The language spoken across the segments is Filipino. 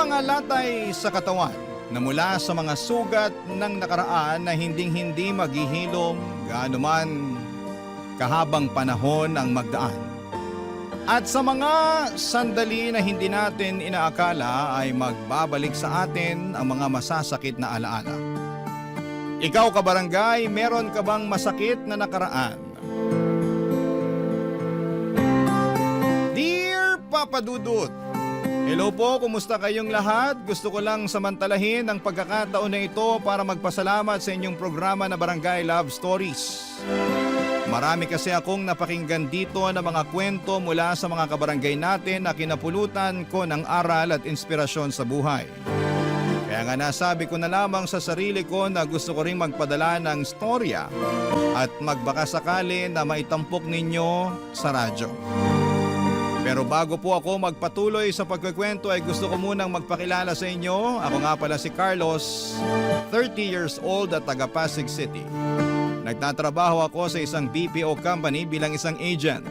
mga latay sa katawan na mula sa mga sugat ng nakaraan na hinding-hindi maghihilom gaano man kahabang panahon ang magdaan. At sa mga sandali na hindi natin inaakala ay magbabalik sa atin ang mga masasakit na alaala. Ikaw kabarangay, meron ka bang masakit na nakaraan? Dear Papa Dudut, hello po, kumusta kayong lahat? Gusto ko lang samantalahin ang pagkakataon na ito para magpasalamat sa inyong programa na Barangay Love Stories. Marami kasi akong napakinggan dito na mga kwento mula sa mga kabarangay natin na kinapulutan ko ng aral at inspirasyon sa buhay. Kaya nga nasabi ko na lamang sa sarili ko na gusto ko ring magpadala ng storya at magbakasakali na maitampok ninyo sa radyo. Pero bago po ako magpatuloy sa pagkikwento ay gusto ko munang magpakilala sa inyo. Ako nga pala si Carlos, 30 years old at taga Pasig City. Nagtatrabaho ako sa isang BPO company bilang isang agent.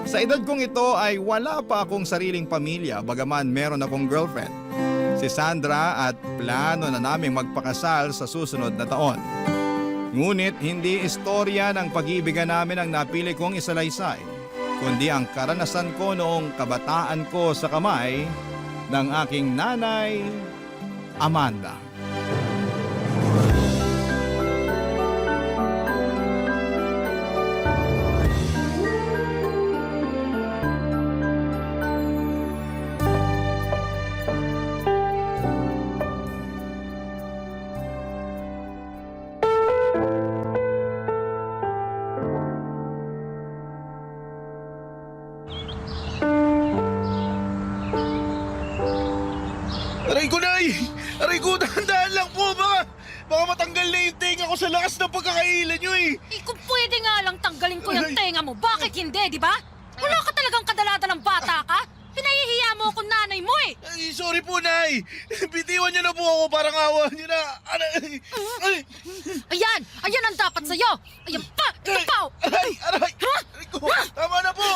Sa edad kong ito ay wala pa akong sariling pamilya bagaman meron akong girlfriend, si Sandra, at plano na naming magpakasal sa susunod na taon. Ngunit hindi istorya ng pag-iibigan namin ang napili kong isalaysay, kundi ang karanasan ko noong kabataan ko sa kamay ng aking nanay, Amanda. Aray ko, Nay! Aray ko, dahan-dahan lang po! Baka matanggal na yung tenga ko sa lakas ng pagkakailan nyo eh! Kung pwede nga lang tanggalin ko yung tenga mo, bakit hindi, di ba? Wala ka talagang kadalada ng bata ka? Pinahihiya mo akong nanay mo eh! Ay, sorry po, Nay! Bitiwan nyo na po ako, parang awa nyo na! Ayan ang dapat sa'yo! Ayan pa! Ikaw! Aray ko! Tama na po!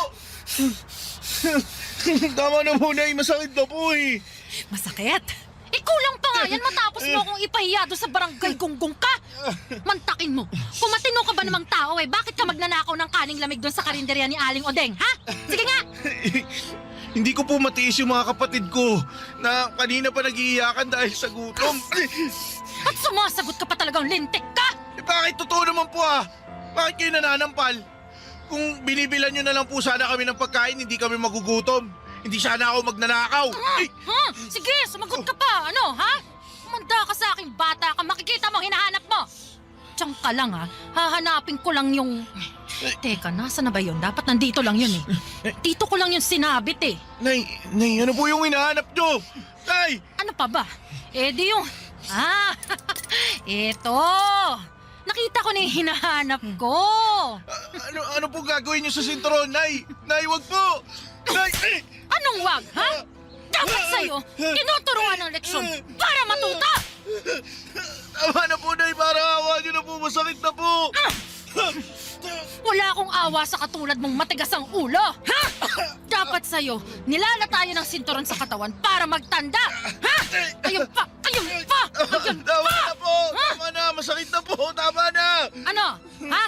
Tama na po, Nay! Masakit na po eh! Masakit? Kulang pa nga yan matapos mo akong ipahiya doon sa barangay gunggong ka! Mantakin mo! Kung matino ka ba namang tao eh, bakit ka magnanakaw ng kaning lamig doon sa karinderya ni Aling Odeng, ha? Sige nga! Hindi ko po matiis yung mga kapatid ko na kanina pa nag-iiyakan dahil sa gutom. At sumasagot ka pa talagang lintik ka! Bakit totoo naman po ah? Bakit kayo nananampal? Kung binibilan nyo na lang po sana kami ng pagkain, hindi kami magugutom. Hindi sana ako magnanakaw. Sige, sumagot ka pa! Ano, ha? Umanda ka sa aking bata ka, makikita mo, hinahanap mo! Diyan ka lang ha, hahanapin ko lang yung... Teka, nasa na ba yun? Dapat nandito lang yun eh. Dito ko lang yung sinabit eh. Nay, ano po yung hinahanap nyo? Nay! Ano pa ba? Eh di yung... Eto! Nakita ko na yung hinahanap ko! Ano po gagawin nyo sa sinturon, Nay? Nay, wag po! Nay! Anong wag, ha? Dapat sa'yo, tinuturuan ng leksyon para matuto! Tama na po, Nay, para awa nyo na po, masakit na po! Wala akong awa sa katulad mong matigas ang ulo, ha? Dapat sa'yo, nilalatayan ng sinturon sa katawan para magtanda, ha? Ayun pa! Ayun pa! Ayun pa! Tama na po! Tama na! Masakit na po! Tama na! Ano? Ha?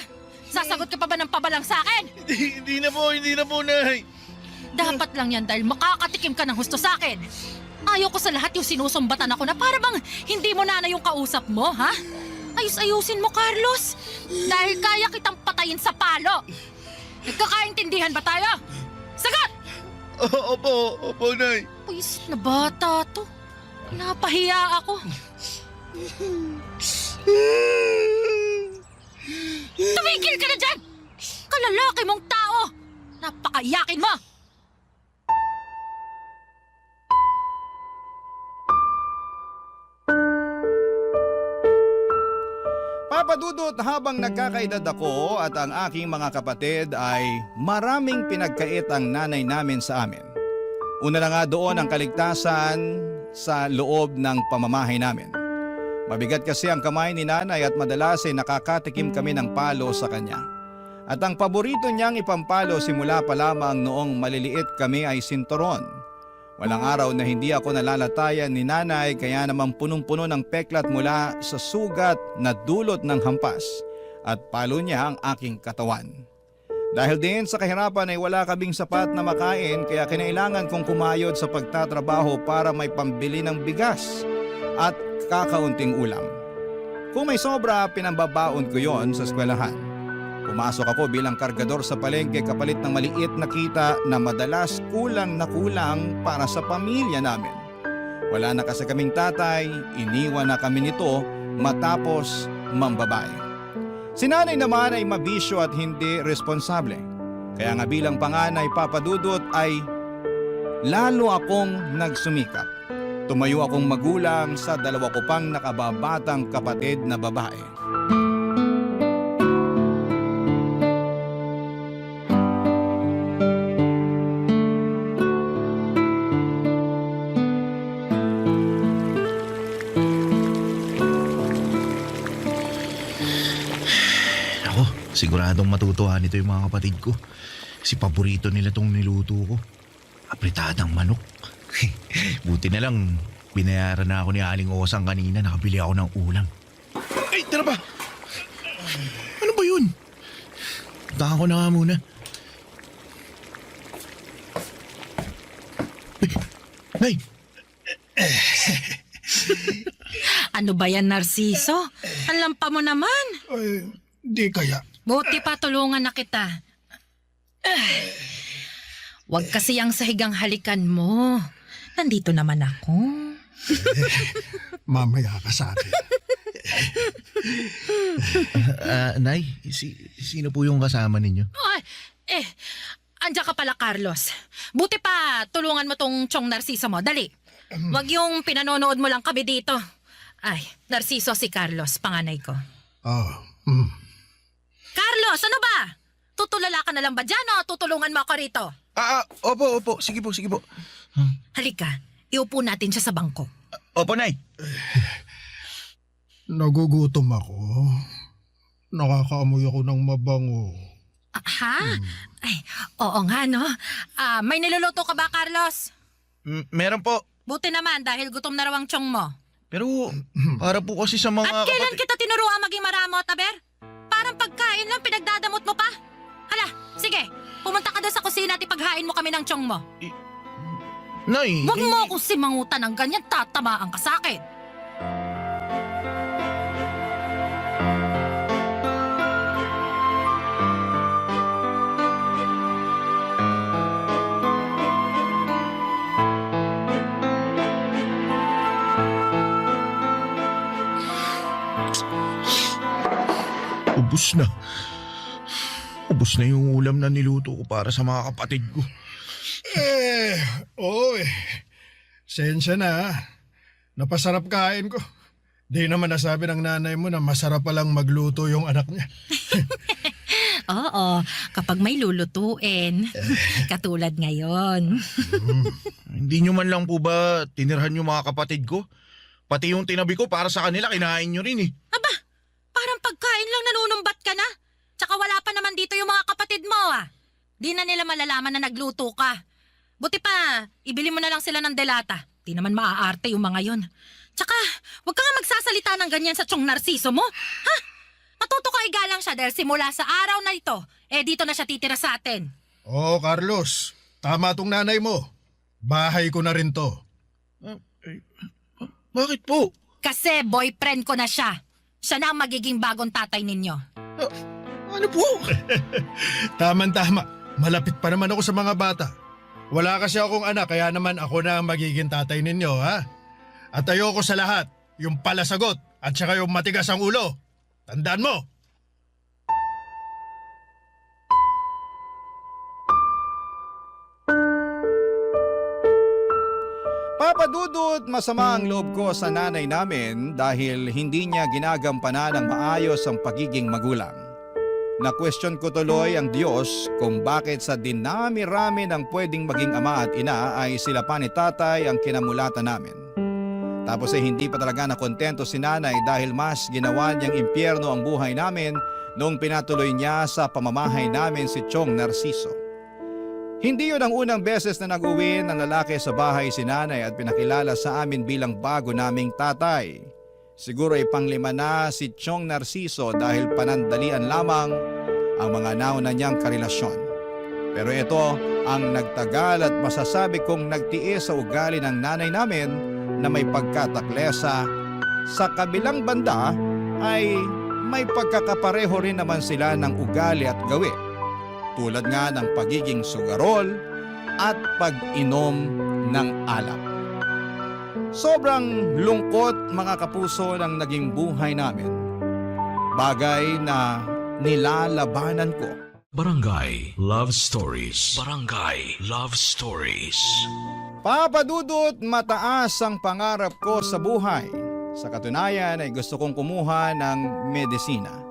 Sasagot ka pa ba ng pabalang sa akin? Hindi na po, Nay! Dapat lang yan dahil makakatikim ka ng husto sa akin. Ayaw ko sa lahat yung sinusumbatan ako na para bang hindi mo na yung kausap mo, ha? Ayus-ayusin mo, Carlos. Dahil kaya kitang patayin sa palo. Nagkakaintindihan ba tayo? Sagot! Opo, Nay. Puisit na bata to. Napahiya ako. Tumigil ka na dyan! Kalalaki mong tao! Napakayakin mo! Papadudot, habang nagkakaedad ako at ang aking mga kapatid ay maraming pinagkait ang nanay namin sa amin. Una na nga doon ang kaligtasan sa loob ng pamamahay namin. Mabigat kasi ang kamay ni nanay at madalas ay nakakatikim kami ng palo sa kanya. At ang paborito niyang ipampalo simula pa lamang noong maliliit kami ay sinturon. Walang araw na hindi ako nalalatayan ni nanay kaya naman punong-puno ng peklat mula sa sugat na dulot ng hampas at palo niya ang aking katawan. Dahil din sa kahirapan ay wala kaming sapat na makain kaya kinailangan kong kumayod sa pagtatrabaho para may pambili ng bigas at kakaunting ulam. Kung may sobra, pinambabaon ko yon sa eskwelahan. Pumasok ako bilang kargador sa palengke kapalit ng maliit na kita na madalas kulang na kulang para sa pamilya namin. Wala na kasi kaming tatay, iniwan na kami nito matapos mambabae. Si nanay naman ay mabisyo at hindi responsable. Kaya nga bilang panganay papadudot ay lalo akong nagsumikap. Tumayo akong magulang sa dalawa ko pang nakababatang kapatid na babae. Siguradong matutuwa nito yung mga kapatid ko. Si paborito nila tong niluto ko. Apritadang manok. Buti na lang, binayaran na ako ni Aling Osang kanina. Nakabili ako ng ulam. Ay, tara ba? Ano ba yun? Puntahan ko na nga muna. Nay! Ano ba yan, Narciso? Alam pa mo naman. Ay, di kaya. Buti pa tulungan na kita. Huwag kasi ang sahigang halikan mo. Nandito naman ako. Mamaya ka sa akin. Nay, sino po yung kasama ninyo? Ay, andiyan ka pala, Carlos. Buti pa tulungan mo tong Chong Narciso mo. Dali. Huwag yung pinanonood mo lang kami dito. Ay, Narciso si Carlos, panganay ko. Carlos, ano ba? Tutulala ka na lang ba dyan o tutulungan mo ako rito? Opo. Sige po. Halika, iupo natin siya sa bangko. Opo, Nay. Nagugutom ako. Nakakaamoy ako ng mabango. Ha? Ay, oo nga no. May niluluto ka ba, Carlos? Meron po. Buti naman dahil gutom na raw ang tiyong mo. Pero para po kasi sa mga At kailan kita tinuruan maging maramot, Aber? Parang pagkain lang pinagdadamot mo pa. Hala, sige. Pumunta ka doon sa kusina at ipaghain mo kami ng tiyong mo. Nay! Huwag mo akong simangutan ng ganyan, tatamaan ka sa akin. Ubus na yung ulam na niluto ko para sa mga kapatid ko. Oo eh. Sensya na. Napasarap kain ko. Di naman nasabi ng nanay mo na masarap palang magluto yung anak niya. Oo, kapag may lulutuin. Katulad ngayon. Hindi nyo man lang po ba tinirhan yung mga kapatid ko? Pati yung tinabi ko para sa kanila, kinain nyo rin eh. Aba, parang pagkain lang nanunumbat ka na. Tsaka wala pa naman dito yung mga kapatid mo Di na nila malalaman na nagluto ka. Buti pa, ibili mo na lang sila ng delata. Di naman maaarte yung mga yon. Tsaka, huwag ka nga magsasalita ng ganyan sa Chong Narciso mo. Ha? Matuto ka igalang siya dahil simula sa araw na ito, dito na siya titira sa atin. Oo, Carlos. Tama tong nanay mo. Bahay ko na rin to. Bakit po? Kasi boyfriend ko na siya. Siya na ang magiging bagong tatay ninyo. Ano po? Tama-tama. Malapit pa naman ako sa mga bata. Wala kasi akong anak kaya naman ako na ang magiging tatay ninyo, ha? At ayoko sa lahat, yung palasagot at saka yung matigas ang ulo. Tandaan mo! Papadudot, masama ang loob ko sa nanay namin dahil hindi niya ginagampanan ng maayos ang pagiging magulang. Na-question ko tuloy ang Diyos kung bakit sa dinami-rami ng pwedeng maging ama at ina ay sila pa ni tatay ang kinamulatan namin. Tapos ay hindi pa talaga nakontento si nanay dahil mas ginawa niyang impyerno ang buhay namin noong pinatuloy niya sa pamamahay namin si Chong Narciso. Hindi yun ang unang beses na nag-uwi ng lalaki sa bahay si nanay at pinakilala sa amin bilang bago naming tatay. Siguro ay panglima na si Chong Narciso dahil panandalian lamang ang mga nauna niyang karelasyon. Pero ito ang nagtagal at masasabi kong nagtiis sa ugali ng nanay namin na may pagkataklesa. Sa kabilang banda ay may pagkakapareho rin naman sila ng ugali at gawi. Tulad nga ng pagiging sugarol at pag-inom ng alak. Sobrang lungkot mga kapuso ng naging buhay namin. Bagay na nilalabanan ko. Barangay Love Stories. Barangay Love Stories. Papa Dudut, mataas ang pangarap ko sa buhay. Sa katunayan ay gusto kong kumuha ng medisina.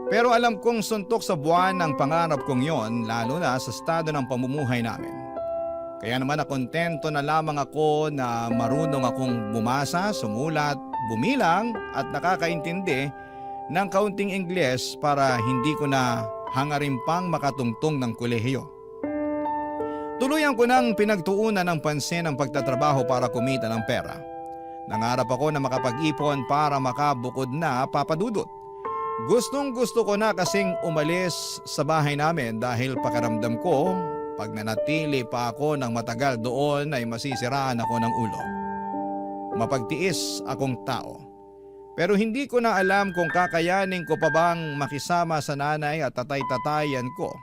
Pero alam kong suntok sa buwan ang pangarap kong yon, lalo na sa estado ng pamumuhay namin. Kaya naman nakontento na lamang ako na marunong akong bumasa, sumulat, bumilang at nakakaintindi ng kaunting Ingles para hindi ko na hangarin pang makatungtong ng kolehiyo. Tuluyan ko nang pinagtuunan ng pansin ang pagtatrabaho para kumita ng pera. Nangarap ako na makapag-ipon para makabukod na, Papa Dudut. Gustong-gusto ko na kasing umalis sa bahay namin dahil pakiramdam ko pag nanatili pa ako ng matagal doon ay masisiraan ako ng ulo. Mapagtiis akong tao. Pero hindi ko na alam kung kakayanin ko pa bang makisama sa nanay at tatay-tatayan ko.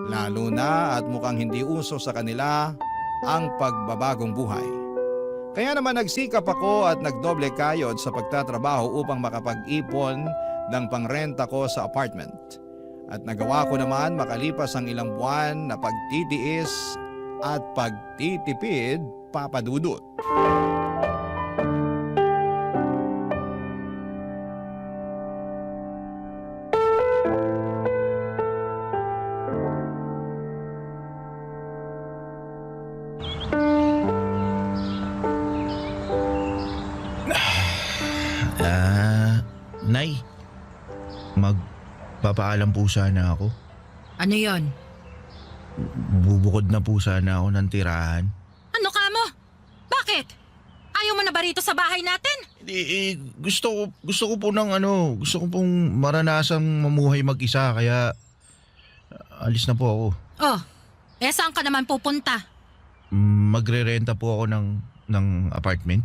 Lalo na at mukhang hindi uso sa kanila ang pagbabagong buhay. Kaya naman nagsikap ako at nagdoble kayod sa pagtatrabaho upang makapag-ipon ng pangrenta ko sa apartment. At nagawa ko naman makalipas ang ilang buwan na pagtitiis at pagtitipid, Papa Dudut. Nay, magpapaalam po sana ako. Ano yon? Bubukod na po sana ako ng tirahan. Ano ka mo? Bakit? Ayaw mo na ba rito sa bahay natin? Gusto ko po gusto ko pong maranasang mamuhay mag-isa kaya alis na po ako. Oh, saan ka naman pupunta? Magre-renta po ako ng apartment.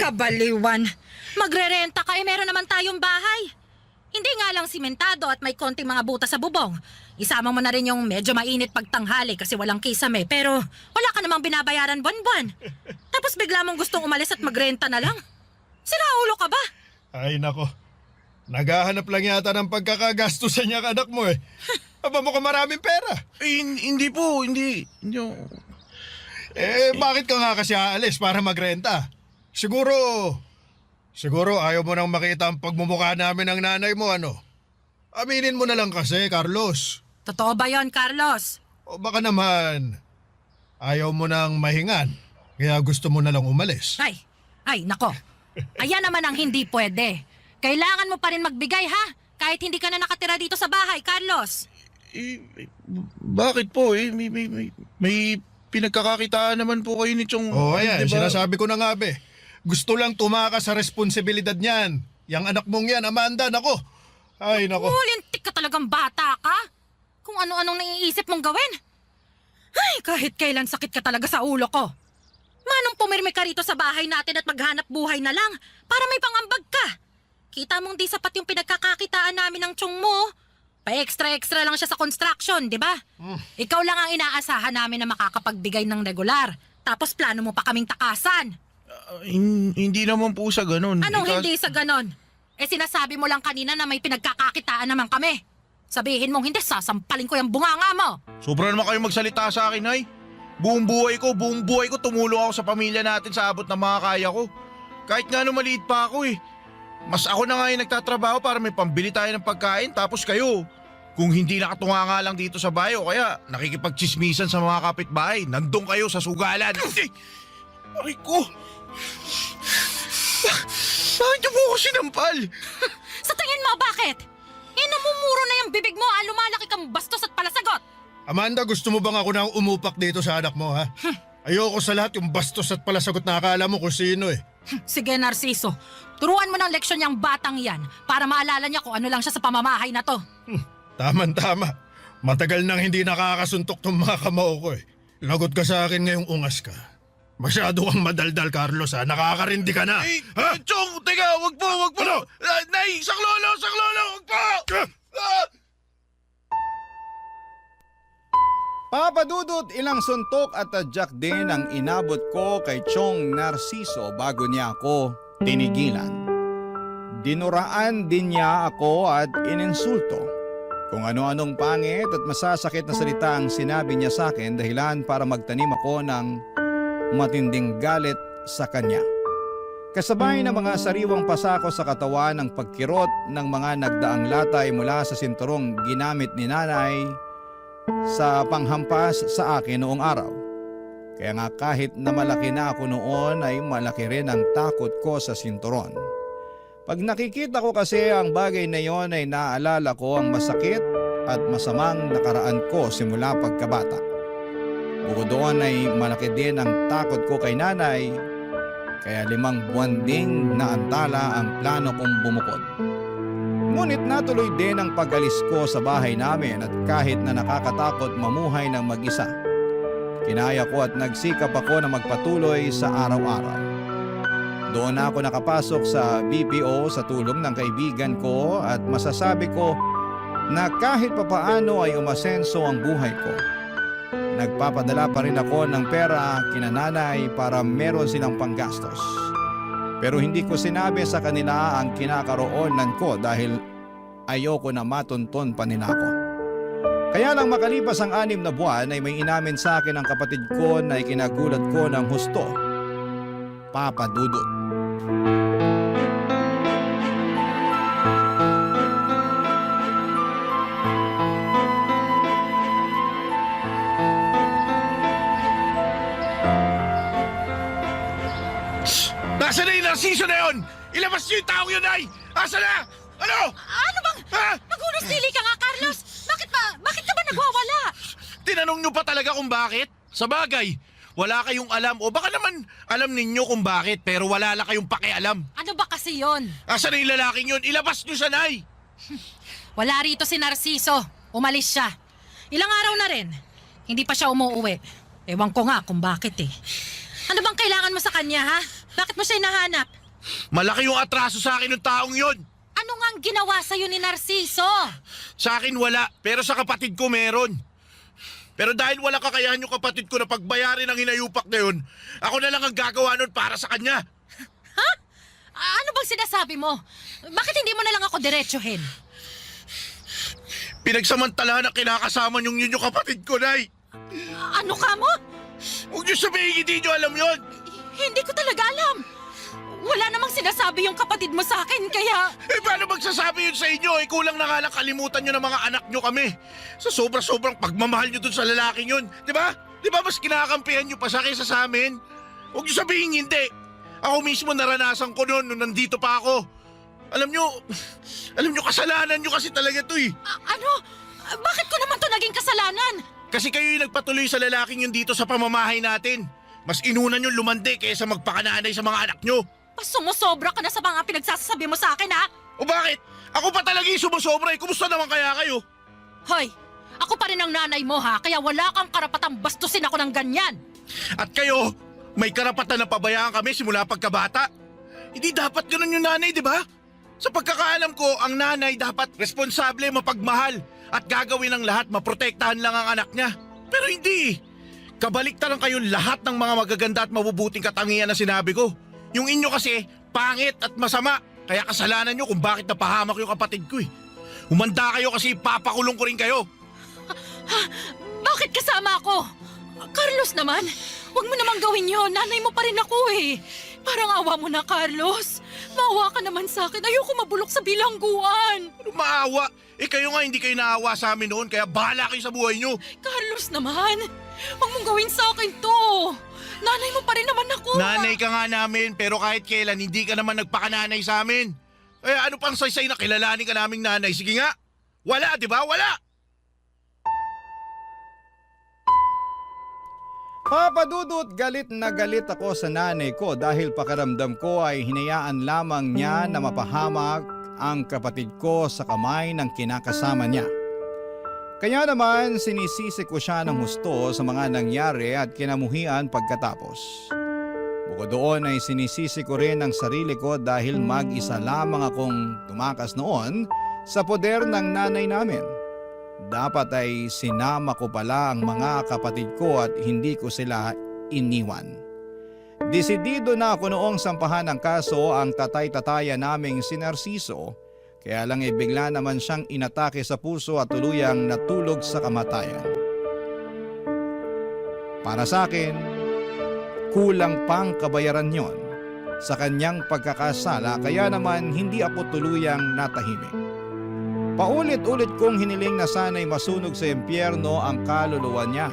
Kabaliwan. Magre-renta ka meron naman tayong bahay. Hindi nga lang simentado at may konting mga butas sa bubong. Isama mo na rin yung medyo mainit pagtanghali kasi walang kisame pero wala ka namang binabayaran buwan-buwan. Tapos bigla mong gustong umalis at magrenta na lang. Sira ulo ka ba? Ay nako, naghahanap lang yata ng pagkakagastusan niya anak mo eh. Aba mo ka maraming pera. Hindi po, hindi. Bakit ka nga kasi aalis para magrenta? Siguro ayaw mo nang makita ang pagmumukha namin ng nanay mo, ano? Aminin mo na lang kasi, Carlos. Totoo ba yon, Carlos? O baka naman, ayaw mo nang mahingan, kaya gusto mo na lang umalis. Ay, nako. Ayan naman ang hindi pwede. Kailangan mo pa rin magbigay, ha? Kahit hindi ka na nakatira dito sa bahay, Carlos. Bakit po may pinagkakakitaan naman po kayo ni Chong. Ayan, diba? Sinasabi ko na nga be. Gusto lang tumakas sa responsibilidad niyan. Yang anak mong yan, Amanda, nako. Ay, nako. Lintik ka talagang bata ka. Kung ano-anong naiisip mong gawin. Ay, kahit kailan sakit ka talaga sa ulo ko. Manong pumirmi ka rito sa bahay natin at maghanap buhay na lang para may pangambag ka. Kita mong di sapat yung pinagkakakitaan namin ng Chong mo. Pa-extra-extra lang siya sa construction, di ba? Ikaw lang ang inaasahan namin na makakapagbigay ng regular. Tapos plano mo pa kaming takasan. Hindi naman po sa ganun. Anong hindi sa ganon? Sinasabi mo lang kanina na may pinagkakakitaan naman kami. Sabihin mong hindi, sasampalin ko yung bunganga mo. Sobra naman kayo magsalita sa akin, ay. Buong buhay ko tumulong ako sa pamilya natin sa abot ng mga kaya ko. Kahit nga nung maliit pa ako eh. Mas ako na nga yung nagtatrabaho para may pambili tayo ng pagkain tapos kayo. Kung hindi nakatunga nga lang dito sa bayo kaya nakikipagchismisan sa mga kapitbahay, nandun kayo sa sugalan. Aray ko! Bakit niyo po ako sinampal? Sa tingin mo, bakit? Namumuro na yung bibig mo, lumalaki kang bastos at palasagot. Amanda, gusto mo bang ako na ang umupak dito sa anak mo, ha? Ayoko sa lahat yung bastos at palasagot na akala mo kung sino eh. Sige, Narciso. Turuan mo ng leksyon niyang batang yan para maalala niya kung ano lang siya sa pamamahay na to. Tama. Matagal nang hindi nakakasuntok tong mga kamao ko eh. Lagot ka sa akin ngayong ungas ka. Masyado kang madaldal, Carlos, ha? Nakakarindi ka na. Ha? Chong, teka, wag po. Ano? Nay, saklolo, wag po! Papa Dudut, ilang suntok at tadyak din ang inabot ko kay Chong Narciso bago niya ako tinigilan. Dinuraan din niya ako at ininsulto. Kung ano-anong pangit at masasakit na salita ang sinabi niya sa akin dahilan para magtanim ako ng matinding galit sa kanya. Kasabay ng mga sariwang pasako sa katawan ng pagkirot ng mga nagdaang latay mula sa sinturong ginamit ni nanay sa panghampas sa akin noong araw. Kaya nga kahit na malaki na ako noon ay malaki rin ang takot ko sa sinturon. Pag nakikita ko kasi ang bagay na yon ay naalala ko ang masakit at masamang nakaraan ko simula pagkabata. Bukod doon ay malaki din ang takot ko kay nanay, kaya 5 buwan ding naantala ang plano kong bumukod. Ngunit natuloy din ang pag-alis ko sa bahay namin at kahit na nakakatakot mamuhay ng mag-isa, kinaya ko at nagsikap ako na magpatuloy sa araw-araw. Doon ako nakapasok sa BPO sa tulong ng kaibigan ko at masasabi ko na kahit papaano ay umasenso ang buhay ko. Nagpapadala pa rin ako ng pera kina nanay para meron silang panggastos. Pero hindi ko sinabi sa kanila ang kinakaroonan ko dahil ayoko na matunton pa nila ako. Kaya lang makalipas ang 6 na buwan ay may inamin sa akin ang kapatid ko na ikinagulat ko ng husto. Papa Dudut. Nasaan na yung Narciso na yun? Ilabas niyo yung tao yun, Nay! Asa na? Ano? Ano bang? Ha? Magulos dili ka nga, Carlos! Bakit ka ba nagwawala? Tinanong niyo pa talaga kung bakit? Sa bagay, wala kayong alam o baka naman alam ninyo kung bakit pero wala lang kayong pakialam. Ano ba kasi yon? Asa na yung lalaking yun? Ilabas niyo siya, Nay! Wala rito si Narciso. Umalis siya. Ilang araw na rin. Hindi pa siya umuuwi. Ewan ko nga kung bakit eh. Ano bang kailangan mo sa kanya, ha? Bakit mo siya hinahanap? Malaki yung atraso sa akin ng taong yun. Ano nga ang ginawa sa'yo ni Narciso? Sa akin wala, pero sa kapatid ko meron. Pero dahil wala kakayahan yung kapatid ko na pagbayarin ang hinayupak na yun, ako na lang ang gagawa nun para sa kanya. Ha? Ano bang sinasabi mo? Bakit hindi mo na lang ako diretsuhin? Pinagsamantalahan na kinakasama niyong yun yung kapatid ko, Nay. Ano ka mo? Huwag niyo sabihin hindi niyo alam yun. Hindi ko talaga alam. Wala namang sinasabi yung kapatid mo sa akin, kaya... Eh paano magsasabi yun sa inyo? Eh kulang na nga lang kalimutan nyo ng mga anak nyo kami. Sa sobra-sobrang pagmamahal nyo dun sa lalaking yun. Di ba? Di ba mas kinakampihan nyo pa siya kaysa sa amin? Huwag nyo sabihin hindi. Ako mismo naranasan ko noon nung nandito pa ako. Alam nyo kasalanan nyo kasi talaga to eh. Ano? Bakit ko naman to naging kasalanan? Kasi kayo yung nagpatuloy sa lalaking yun dito sa pamamahay natin. Mas inuna nyo lumande kaysa magpakananay sa mga anak nyo. Sumusobra ka na sa mga pinagsasabi mo sa akin, ha? O bakit? Ako pa talaga yung sumusobra eh. Kumusta naman kaya kayo? Hoy, ako pa rin ang nanay mo, ha? Kaya wala kang karapatang bastusin ako ng ganyan. At kayo, may karapatan na pabayaan kami simula pagkabata. Hindi dapat ganun yung nanay, di ba? Sa pagkakaalam ko, ang nanay dapat responsable, mapagmahal at gagawin ang lahat, maprotektahan lang ang anak niya. Pero hindi. Kabaliktaran kayo lahat ng mga magaganda at mabubuting katangian na sinabi ko. Yung inyo kasi, pangit at masama. Kaya kasalanan nyo kung bakit napahamak yung kapatid ko eh. Humanda kayo kasi papakulong ko rin kayo. Bakit kasama ako? Carlos naman, huwag mo namang gawin yun. Nanay mo pa rin ako eh. Parang awa mo na, Carlos. Maawa ka naman sa akin. Ayoko mabulok sa bilangguan. Ano maawa? Eh kayo nga hindi kayo naawa sa amin noon kaya bahala kayo sa buhay nyo. Carlos naman, huwag mong gawin sa akin to. Nanay mo pa rin naman ako. Nanay ka nga namin pero kahit kailan hindi ka naman nagpakananay sa amin. Eh ano pang saysay na kilalanin ka naming nanay? Sige nga. Wala, di ba? Wala! Papa Dudut, galit na galit ako sa nanay ko dahil pakiramdam ko ay hinayaan lamang niya na mapahamak ang kapatid ko sa kamay ng kinakasama niya. Kaya naman sinisisi ko siya ng husto sa mga nangyari at kinamuhian pagkatapos. Bukod doon ay sinisisi ko rin ang sarili ko dahil mag-isa lamang akong tumakas noon sa poder ng nanay namin. Dapat ay sinama ko pala ang mga kapatid ko at hindi ko sila iniwan. Desidido na ako noong sampahan ng kaso ang tatay-tataya naming si Narciso, kaya lang bigla naman siyang inatake sa puso at tuluyang natulog sa kamatayan. Para sa akin, kulang pang kabayaran yon sa kanyang pagkakasala kaya naman hindi ako tuluyang natahimik. Paulit-ulit kong hiniling na sana'y masunog sa impyerno ang kaluluwa niya.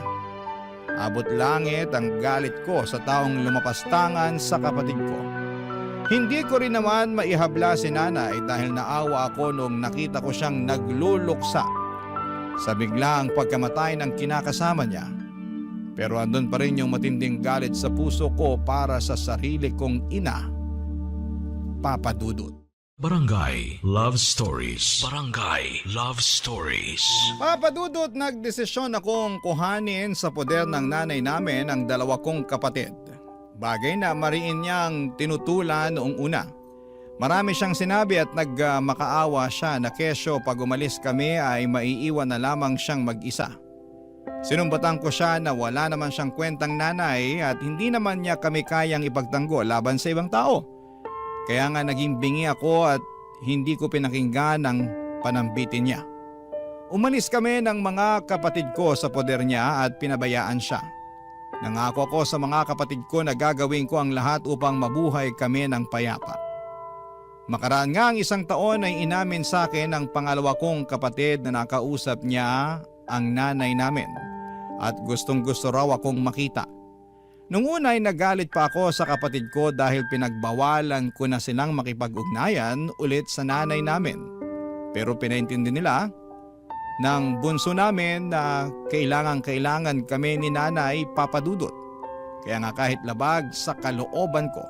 Abot langit ang galit ko sa taong lumapastangan sa kapatid ko. Hindi ko rin naman maihabla si nanay dahil naawa ako nung nakita ko siyang nagluluksa sa biglaang pagkamatay ng kinakasama niya. Pero andun pa rin yung matinding galit sa puso ko para sa sarili kong ina, Papa Dudut. Barangay Love Stories. Barangay Love Stories. Papa Dudut, nagdesisyon akong kuhanin sa poder ng nanay namin ang dalawa kong kapatid. Bagay na mariin niyang tinutulan noong una. Marami siyang sinabi at nagmakaawa siya na kesyo pag umalis kami ay maiiwan na lamang siyang mag-isa. Sinumbatan ko siya na wala naman siyang kwentang nanay at hindi naman niya kami kayang ipagtanggol laban sa ibang tao. Kaya nga naging bingi ako at hindi ko pinakinggan ang panambitin niya. Umalis kami ng mga kapatid ko sa poder niya at pinabayaan siya. Nangako ako sa mga kapatid ko na gagawin ko ang lahat upang mabuhay kami ng payapa. Makaraan nga ang 1 taon ay inamin sa akin ng pangalawa kong kapatid na nakausap niya ang nanay namin at gustong gusto raw akong makita. Nung una ay nagalit pa ako sa kapatid ko dahil pinagbawalan ko na silang makipag-ugnayan ulit sa nanay namin. Pero pinaintindi nila ng bunso namin na kailangan kami ni nanay, Papa Dudut. Kaya nga kahit labag sa kalooban ko,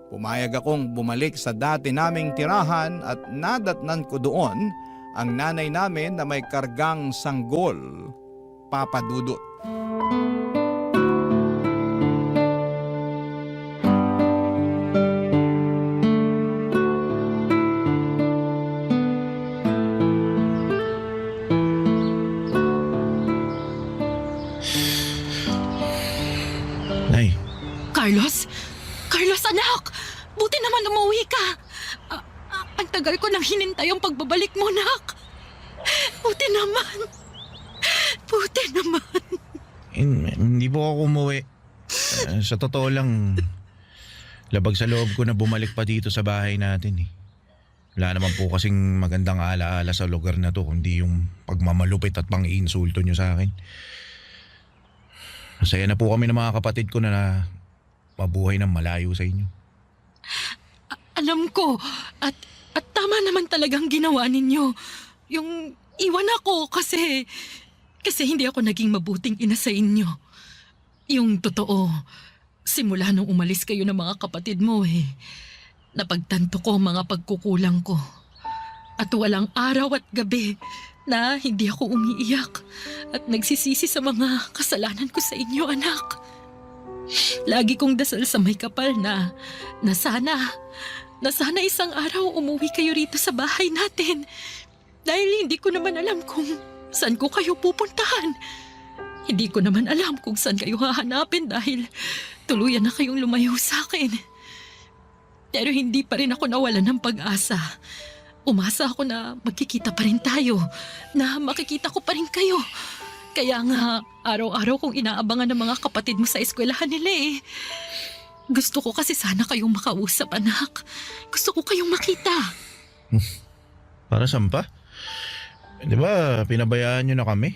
pumayag akong bumalik sa dati naming tirahan at nadatnan ko doon ang nanay namin na may kargang sanggol, Papa Dudut. Nay, Carlos? Carlos, anak! Buti naman umuwi ka. Ang tagal ko nang hinintay ang pagbabalik mo, nak. Buti naman. Buti naman. hindi po ako umuwi. Sa totoo lang, labag sa loob ko na bumalik pa dito sa bahay natin eh. Wala naman po kasing magandang alaala sa lugar na to kundi yung pagmamalupit at pang-iinsulto nyo sa akin. Masaya na po kami ng mga kapatid ko na mabuhay ng malayo sa inyo. Alam ko. At tama naman talagang ginawa ninyo. Yung iwan ako kasi hindi ako naging mabuting ina sa inyo. Yung totoo, simula nung umalis kayo ng mga kapatid mo napagtanto ko ang mga pagkukulang ko. At walang araw at gabi na hindi ako umiiyak at nagsisisi sa mga kasalanan ko sa inyo, anak. Lagi kong dasal sa may kapal na sana isang araw umuwi kayo rito sa bahay natin. Dahil hindi ko naman alam kung saan ko kayo pupuntahan. Hindi ko naman alam kung saan kayo hahanapin dahil tuluyan na kayong lumayo sa akin. Pero hindi pa rin ako nawalan ng pag-asa. Umasa ako na magkikita pa rin tayo, na makikita ko pa rin kayo. Kaya nga, araw-araw kong inaabangan ng mga kapatid mo sa eskwelahan nila. Gusto ko kasi sana kayong makausap, anak. Gusto ko kayong makita. Para saan pa? Di ba, pinabayaan nyo na kami?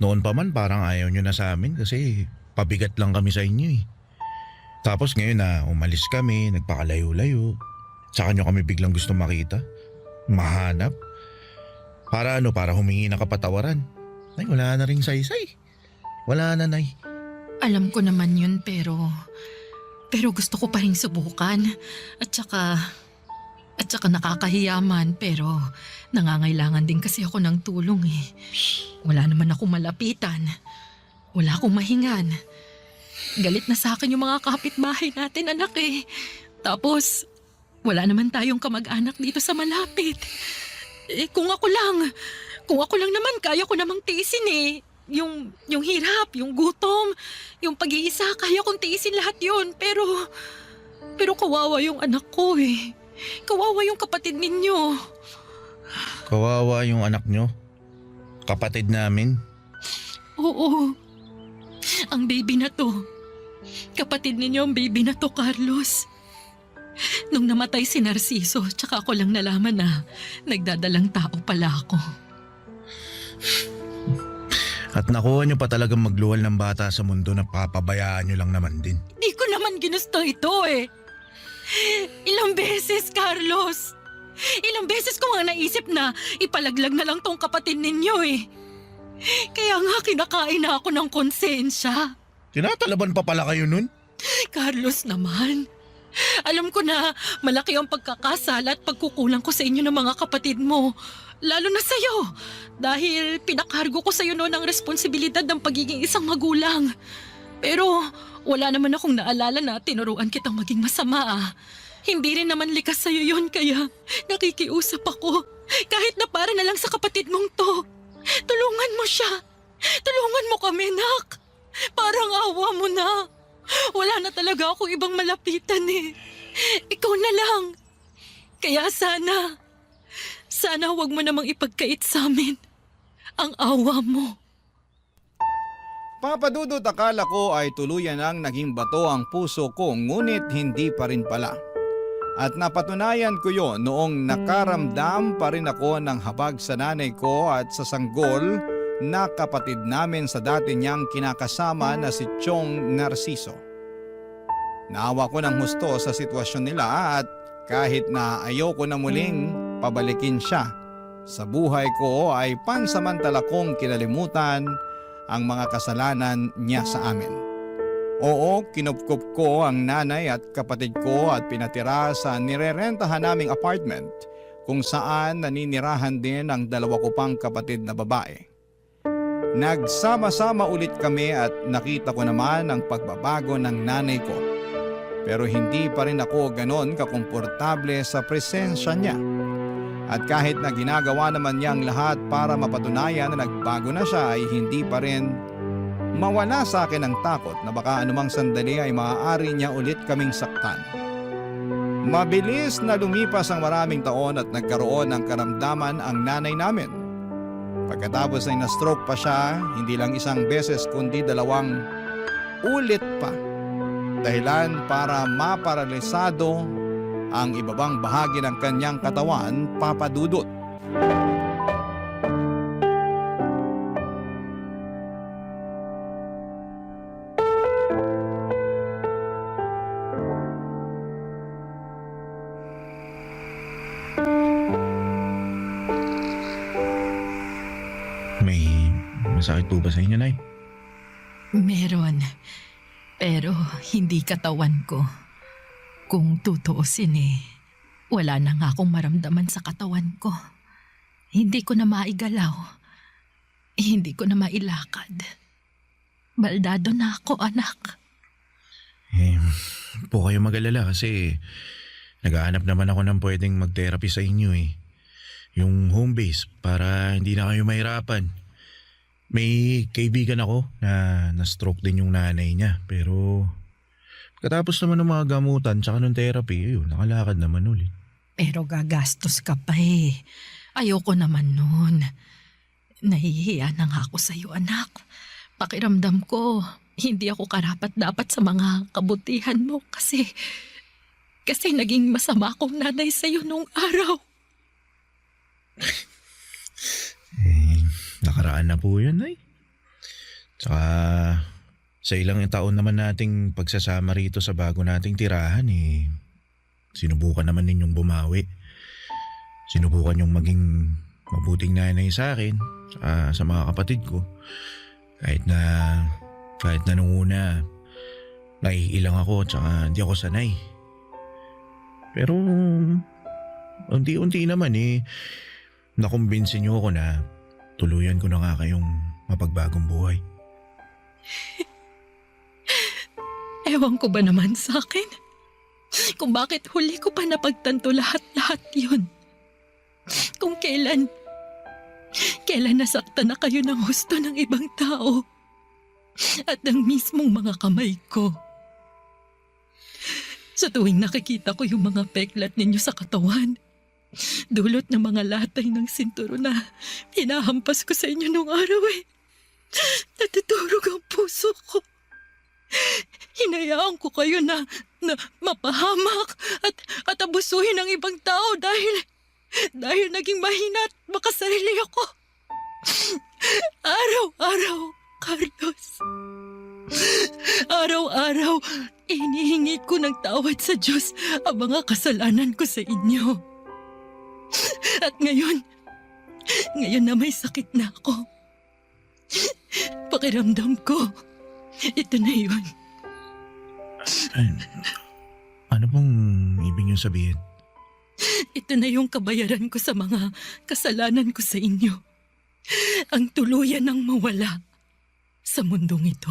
Noon pa man parang ayaw nyo na sa amin kasi pabigat lang kami sa inyo eh. Tapos ngayon na umalis kami, nagpakalayo-layo. Saka nyo kami biglang gusto makita, mahanap. Para humingi ng kapatawaran. Ay, wala na ring saysay. Wala na, Nay. Alam ko naman yun pero gusto ko pa rin subukan. At saka nakakahiyaman pero nangangailangan din kasi ako ng tulong eh. Wala naman akong malapitan. Wala akong mahingan. Galit na sa akin yung mga kapitbahay natin, anak eh. Tapos, wala naman tayong kamag-anak dito sa malapit. Eh kung ako lang naman kaya ko namang tiisin eh. Yung hirap, yung gutom, yung pag-iisa, kaya kong tiisin lahat yun. Pero kawawa yung anak ko eh. Kawawa yung kapatid ninyo. Kawawa yung anak nyo. Kapatid namin. Oo. Ang baby na to. Kapatid ninyo ang baby na to, Carlos. Nung namatay si Narciso, tsaka ako lang nalaman na nagdadalang tao pala ako. At nakuha nyo pa talagang magluwal ng bata sa mundo na papabayaan nyo lang naman din. Di ko naman ginusto ito eh. Ilang beses, Carlos. Ilang beses ko nga naisip na ipalaglag na lang tong kapatid ninyo eh. Kaya nga kinakain na ako ng konsensya. Tinatalaban pa pala kayo nun? Carlos naman. Alam ko na malaki ang pagkakasala at pagkukulang ko sa inyo ng mga kapatid mo. Lalo na sa'yo. Dahil pinakargo ko sa'yo noon ang responsibilidad ng pagiging isang magulang. Pero wala naman akong naalala na tinuruan kitang maging masama ah. Hindi rin naman likas sa'yo yun kaya nakikiusap ako. Kahit na para na lang sa kapatid mong to. Tulungan mo siya. Tulungan mo kami, nak. Parang awa mo na. Wala na talaga ako ibang malapitan eh. Ikaw na lang. Kaya sana huwag mo namang ipagkait sa amin ang awa mo. Papa Dudut, akala ko ay tuluyan ang naging bato ang puso ko ngunit hindi pa rin pala. At napatunayan ko yon noong nakaramdam pa rin ako ng habag sa nanay ko at sa sanggol na kapatid namin sa dati niyang kinakasama na si Chong Narciso. Naawa ko ng husto sa sitwasyon nila at kahit na ayoko na muling pabalikin siya, sa buhay ko ay pansamantala kong kinalimutan ang mga kasalanan niya sa amin. Oo, kinupkup ko ang nanay at kapatid ko at pinatira sa nirerentahan naming apartment kung saan naninirahan din ang dalawa ko pang kapatid na babae. Nagsama-sama ulit kami at nakita ko naman ang pagbabago ng nanay ko. Pero hindi pa rin ako ganon kakomportable sa presensya niya. At kahit na ginagawa naman niya ang lahat para mapatunayan na nagbago na siya ay hindi pa rin mawala sa akin ang takot na baka anumang sandali ay maaari niya ulit kaming saktan. Mabilis na lumipas ang maraming taon at nagkaroon ng karamdaman ang nanay namin. Pagkatapos ay na-stroke pa siya, hindi lang isang beses kundi 2 ulit pa. Dahilan para maparalisado ang ibabang bahagi ng kanyang katawan, Papa Dudut. May masakit po ba sa inyo, Nay? Meron. Pero hindi katawan ko. Kung tutuusin wala na nga akong maramdaman sa katawan ko. Hindi ko na maigalaw. Hindi ko na mailakad. Baldado na ako, anak. Po kayo mag-alala kasi naghahanap naman ako ng pwedeng mag-therapy sa inyo eh. Yung home base para hindi na kayo mahirapan. May kaibigan ako na na-stroke din yung nanay niya pero pagkatapos naman ng mga gamutan tsaka ng therapy, nakalakad naman ulit. Pero gagastos ka pa eh. Ayoko naman nun. Nahihiya na nga ako sa'yo, anak. Pakiramdam ko, hindi ako karapat-dapat sa mga kabutihan mo kasi naging masama akong nanay sa'yo nung araw. Nakaraan na po yun, Nay. Tsaka sa ilang taon naman nating pagsasama rito sa bago nating tirahan sinubukan naman ninyong bumawi. Sinubukan yung maging mabuting nanay sa akin, sa mga kapatid ko. Kahit na nung una, naiilang ako tsaka hindi ako sanay. Pero unti-unti naman nakumbinsin niyo ako na tuluyan ko na nga kayong mapagbagong buhay. Ewan ko ba naman sa akin? Kung bakit huli ko pa napagtanto lahat-lahat yun. Kung kailan nasaktan na kayo ng husto ng ibang tao at ng mismong mga kamay ko. Sa tuwing nakikita ko yung mga peklat ninyo sa katawan, dulot ng mga latay ng sinturo na hinahampas ko sa inyo nung araw natutulog ang puso ko. Hinayaan ko kayo na mapahamak at abusuhin ng ibang tao dahil naging mahina at makasarili ako. Araw-araw, Carlos. Araw-araw, inihingi ko ng tawad sa Diyos ang mga kasalanan ko sa inyo. At ngayon na may sakit na ako, pakiramdam ko, ito na yun. Ano pong ibig niyong sabihin? Ito na yung kabayaran ko sa mga kasalanan ko sa inyo. Ang tuluyan ng mawala sa mundong ito.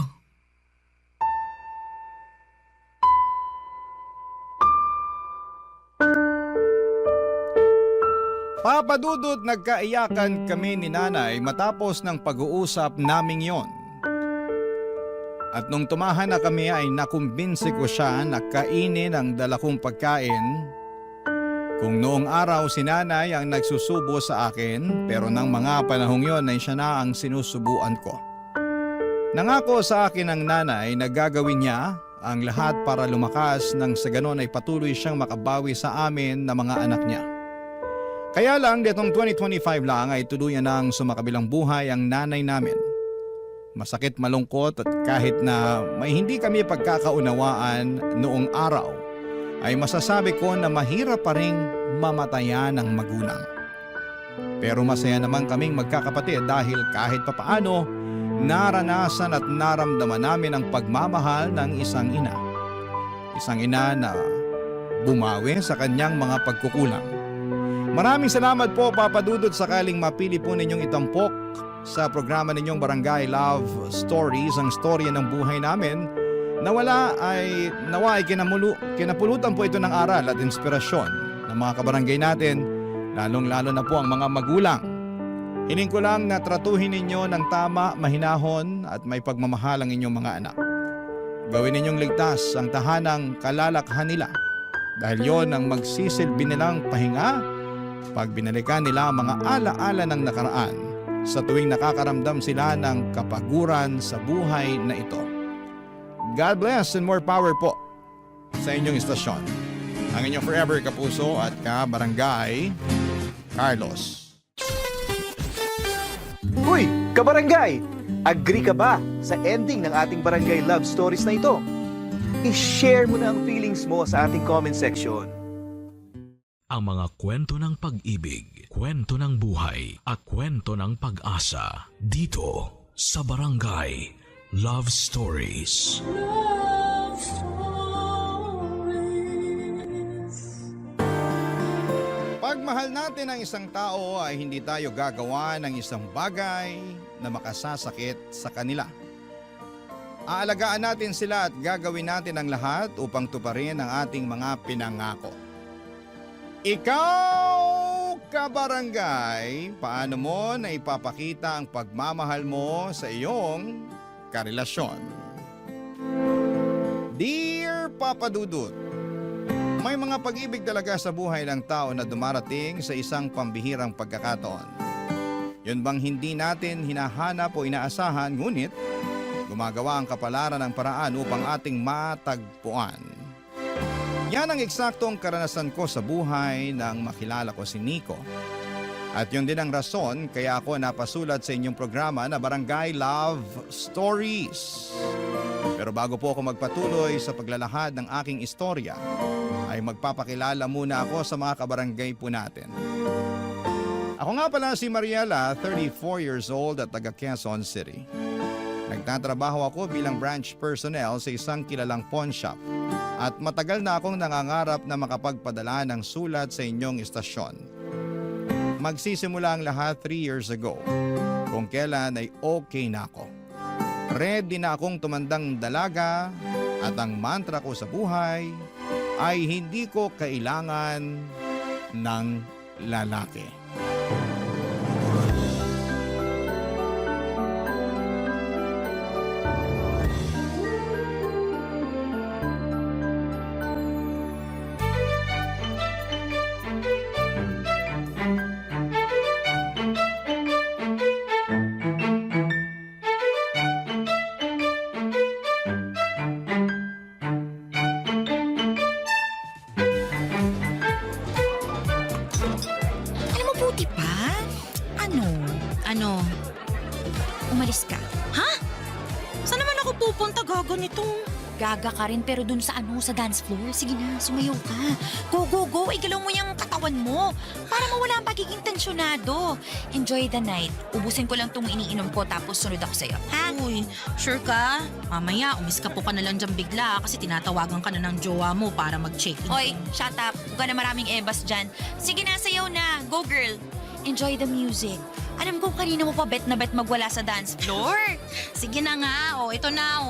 Papa Dudut, nagkaiyakan kami ni nanay matapos ng pag-uusap naming yon. At nung tumahan na kami ay nakumbinsi ko siya na kainin ang dala kong pagkain. Kung noong araw si nanay ang nagsusubo sa akin, pero nang mga panahong yon ay siya na ang sinusubuan ko. Nangako sa akin ang nanay na gagawin niya ang lahat para lumakas nang sa ganon ay patuloy siyang makabawi sa amin na mga anak niya. Kaya lang ditong 2025 lang ay tuluyan nang sumakabilang buhay ang nanay namin. Masakit, malungkot at kahit na may hindi kami pagkakaunawaan noong araw, ay masasabi ko na mahirap pa ring mamatayan ng magulang. Pero masaya naman kaming magkakapatid dahil kahit papaano, naranasan at naramdaman namin ang pagmamahal ng isang ina. Isang ina na bumawi sa kanyang mga pagkukulang. Maraming salamat po, Papa Dudut, sakaling mapili po ninyong itampok sa programa ninyong Barangay Love Stories, ang storya ng buhay namin. Nawa ay kinapulutan po ito ng aral at inspirasyon ng mga kabarangay natin, lalong-lalo na po ang mga magulang. Hiling ko lang na tratuhin ninyo ng tama, mahinahon at may pagmamahal ang inyong mga anak. Gawin ninyong ligtas ang tahanang kalalakhan nila dahil yon ang magsisilbi nilang pahinga pag binalikan nila ang mga ala-ala ng nakaraan sa tuwing nakakaramdam sila ng kapaguran sa buhay na ito. God bless and more power po sa inyong istasyon. Ang inyong forever kapuso at kabarangay, Carlos. Uy, kabarangay! Agree ka ba sa ending ng ating Barangay Love Stories na ito? I-share mo na ang feelings mo sa ating comment section. Ang mga kwento ng pag-ibig, kwento ng buhay, at kwento ng pag-asa dito sa Barangay Love Stories. Love Stories. Pag mahal natin ang isang tao ay hindi tayo gagawa ng isang bagay na makasasakit sa kanila. Aalagaan natin sila at gagawin natin ang lahat upang tuparin ang ating mga pinangako. Ikaw, kabarangay, paano mo na ipapakita ang pagmamahal mo sa iyong karelasyon? Dear Papa Dudut, may mga pag-ibig talaga sa buhay ng tao na dumarating sa isang pambihirang pagkakataon. Yun bang hindi natin hinahanap o inaasahan, ngunit gumagawa ang kapalaran ng paraan upang ating matagpuan. Yan ang eksaktong karanasan ko sa buhay nang makilala ko si Nico. At yun din ang rason kaya ako napasulat sa inyong programa na Barangay Love Stories. Pero bago po ako magpatuloy sa paglalahad ng aking istorya, ay magpapakilala muna ako sa mga kabarangay po natin. Ako nga pala si Mariela, 34 years old at taga Quezon City. Nagtatrabaho ako bilang branch personnel sa isang kilalang pawn shop at matagal na akong nangangarap na makapagpadala ng sulat sa inyong istasyon. Magsisimula ang lahat 3 years ago kung kailan ay okay na ako. Ready na akong tumandang dalaga at ang mantra ko sa buhay ay hindi ko kailangan ng lalaki. Alam mo, buti pa. Ano? Umalis ka. Saan naman ako pupunta gago nitong... Gaga ka rin pero dun sa sa dance floor. Sige na, sumayaw ka. Go, go, go. Igalaw mo yung katawan mo. Para mawala ang pagiging tensyonado. Enjoy the night. Ubusin ko lang tong iniinom ko tapos sunod ako sa'yo. Ha? Uy, sure ka? Mamaya, umiskapo ka na lang dyan bigla kasi tinatawagan ka na ng jowa mo para mag-check-in. Oy, shut up. Huwag ka na maraming ebas dyan. Sige na, sayaw na. Go, girl. Enjoy the music. Alam ko kanina mo pa bet na bet magwala sa dance floor. Sige na nga, ito na,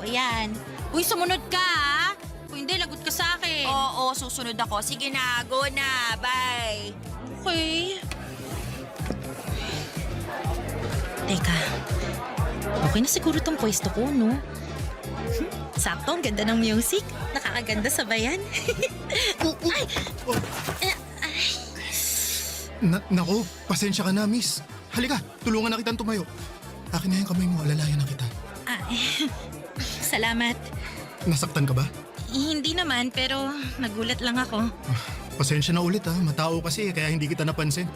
ayan. Uy, sumunod ka, ha? Kung hindi, lagot ka sa akin. Oo, susunod ako. Sige na, go na. Bye. Okay. Teka, okay na siguro tong pwesto ko, no? Sakto, ang ganda ng music. Nakakaganda sa bayan. Ay! Naku, pasensya ka na, miss. Halika, tulungan na kitang tumayo. Akin na yung kamay mo, alalayan na kita. Salamat. Nasaktan ka ba? Hindi naman, pero nagulat lang ako. Pasensya na ulit ha, matao kasi kaya hindi kita napansin.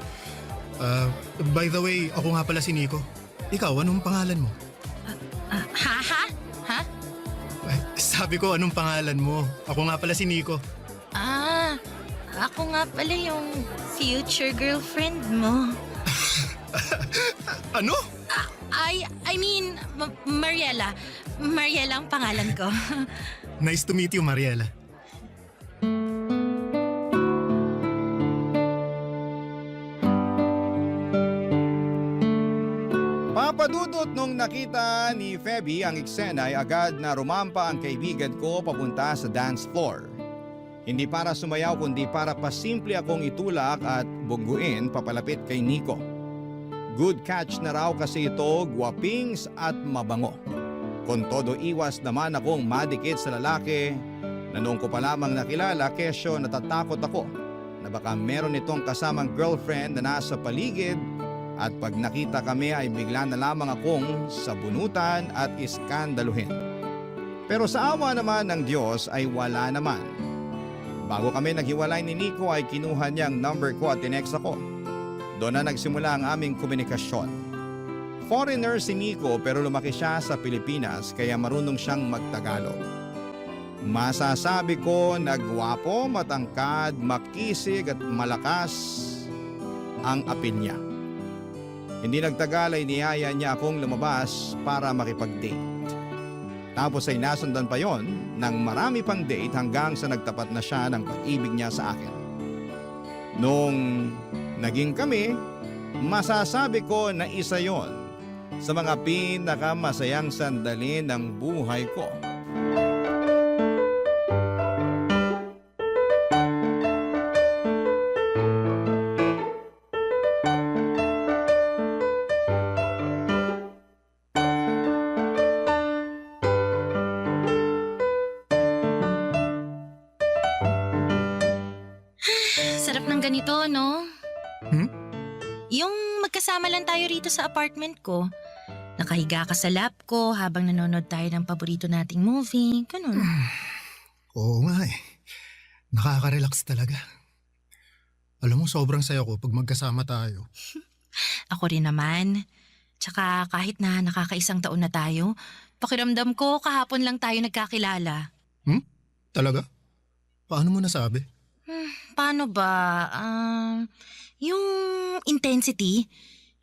By the way, ako nga pala si Nico. Ikaw, anong pangalan mo? Ha? Ay, sabi ko, anong pangalan mo? Ako nga pala si Nico. Ako nga pala yung future girlfriend mo. Ano? I mean, Mariela. Mariela ang pangalan ko. Nice to meet you, Mariela. Papadudot nung nakita ni Feby ang eksena ay agad na rumampa ang kaibigan ko papunta sa dance floor. Hindi para sumayaw kundi para pasimple akong itulak at bungguin papalapit kay Nico. Good catch na raw kasi ito, guwapings at mabango. Kung todo iwas naman akong madikit sa lalaki na noong ko pa lamang nakilala kesyo natatakot ako na baka meron itong kasamang girlfriend na nasa paligid at pag nakita kami ay bigla na lamang akong sabunutan at iskandaluhin. Pero sa awa naman ng Diyos ay wala naman. Bago kami naghiwalay ni Nico ay kinuha niya ang number ko at tinext ako. Doon na nagsimula ang aming komunikasyon. Foreigner si Nico pero lumaki siya sa Pilipinas kaya marunong siyang magtagalog. Masasabi ko na gwapo, matangkad, makisig at malakas ang apil niya. Hindi nagtagal ay niyaya niya akong lumabas para makipag-date. Tapos ay nasundan pa yon ng marami pang date hanggang sa nagtapat na siya ng pag-ibig niya sa akin. Nung naging kami, masasabi ko na isa yon sa mga pinakamasayang sandali ng buhay ko. Sarap ng ganito, no? Hmm? Yung magkasama lang tayo rito sa apartment ko. Nakahiga ka sa lap ko habang nanonood tayo ng paborito nating movie. Ganun. Oo nga eh. Nakaka-relax talaga. Alam mo, sobrang saya ko pag magkasama tayo. Ako rin naman. Tsaka kahit na nakakaisang taon na tayo, pakiramdam ko kahapon lang tayo nagkakilala. Talaga? Paano mo nasabi? Paano ba? Yung intensity,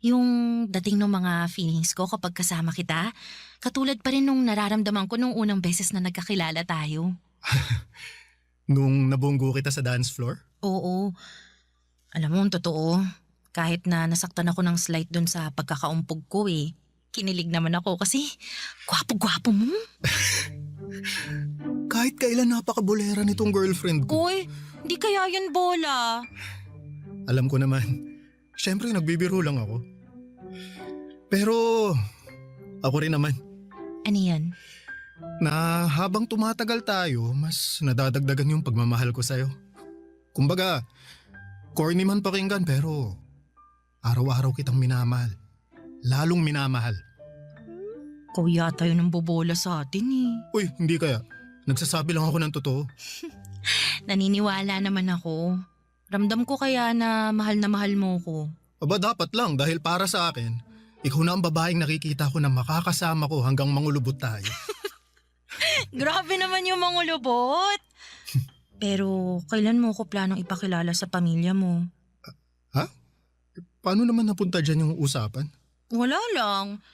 Yung dating ng mga feelings ko kapag kasama kita, katulad pa rin nung nararamdaman ko nung unang beses na nagkakilala tayo. Nung nabunggo kita sa dance floor? Oo. Alam mo, ang totoo, kahit na nasaktan ako ng slight dun sa pagkakaumpog ko kinilig naman ako kasi gwapo-gwapo mo. Kahit kailan napakabulera nitong girlfriend ko. Uy, hindi kaya yun bola. Alam ko naman. Siyempre, nagbibiro lang ako. Pero, ako rin naman. Ano yan? Na habang tumatagal tayo, mas nadadagdagan yung pagmamahal ko sa'yo. Kumbaga, corny man pakinggan pero araw-araw kitang minamahal. Lalong minamahal. Ikaw yata yun ang bobola sa atin Uy, hindi kaya. Nagsasabi lang ako ng totoo. Naniniwala naman ako. Ramdam ko kaya na mahal mo ko. Aba dapat lang dahil para sa akin, ikaw na ang babaeng nakikita ko na makakasama ko hanggang mangulubot tayo. Grabe naman yung mangulubot. Pero kailan mo ko planong ipakilala sa pamilya mo? Ha? Paano naman napunta dyan yung usapan? Wala lang.